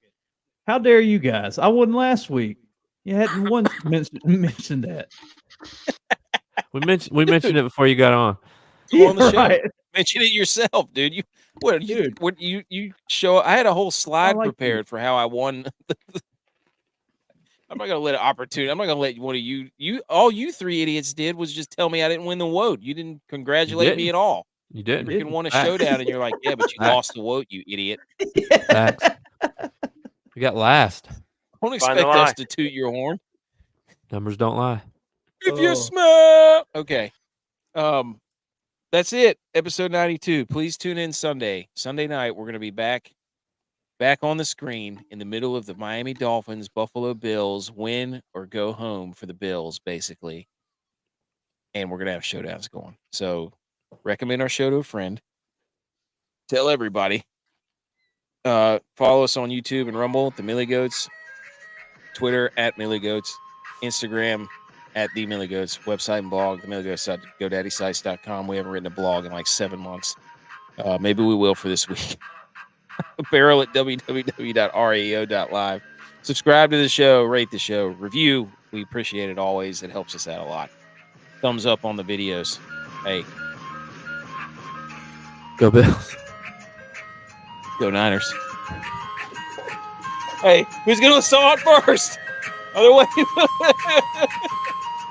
How dare you guys? I won last week. You hadn't once mentioned that. We mentioned it before you got on. Go on the show. Right. Mention it yourself, dude. You show. I had a whole slide prepared for how I won. I'm not gonna let an opportunity. I'm not gonna let one of you. All you 3 idiots did was just tell me I didn't win the vote. You didn't congratulate me at all. You didn't. You freaking won a showdown, and you're like, yeah, but you lost the vote, you idiot. Facts. We got last. Don't expect us to toot your horn. Numbers don't lie. If you smell. Okay. That's it. Episode 92. Please tune in Sunday night. We're going to be back on the screen in the middle of the Miami Dolphins, Buffalo Bills, win or go home for the Bills, basically. And we're going to have showdowns going. So recommend our show to a friend. Tell everybody. Follow us on YouTube and Rumble, the Millie Goats, Twitter at Millie Goats, Instagram at the Millie Goats, website and blog, the Millie Goats at GoDaddySites.com. We haven't written a blog in like 7 months. Maybe we will for this week. Barrel at www.reo.live. Subscribe to the show, rate the show, review. We appreciate it always. It helps us out a lot. Thumbs up on the videos. Hey. Go Bills. Go Niners. Hey, who's going to saw it first? Other way.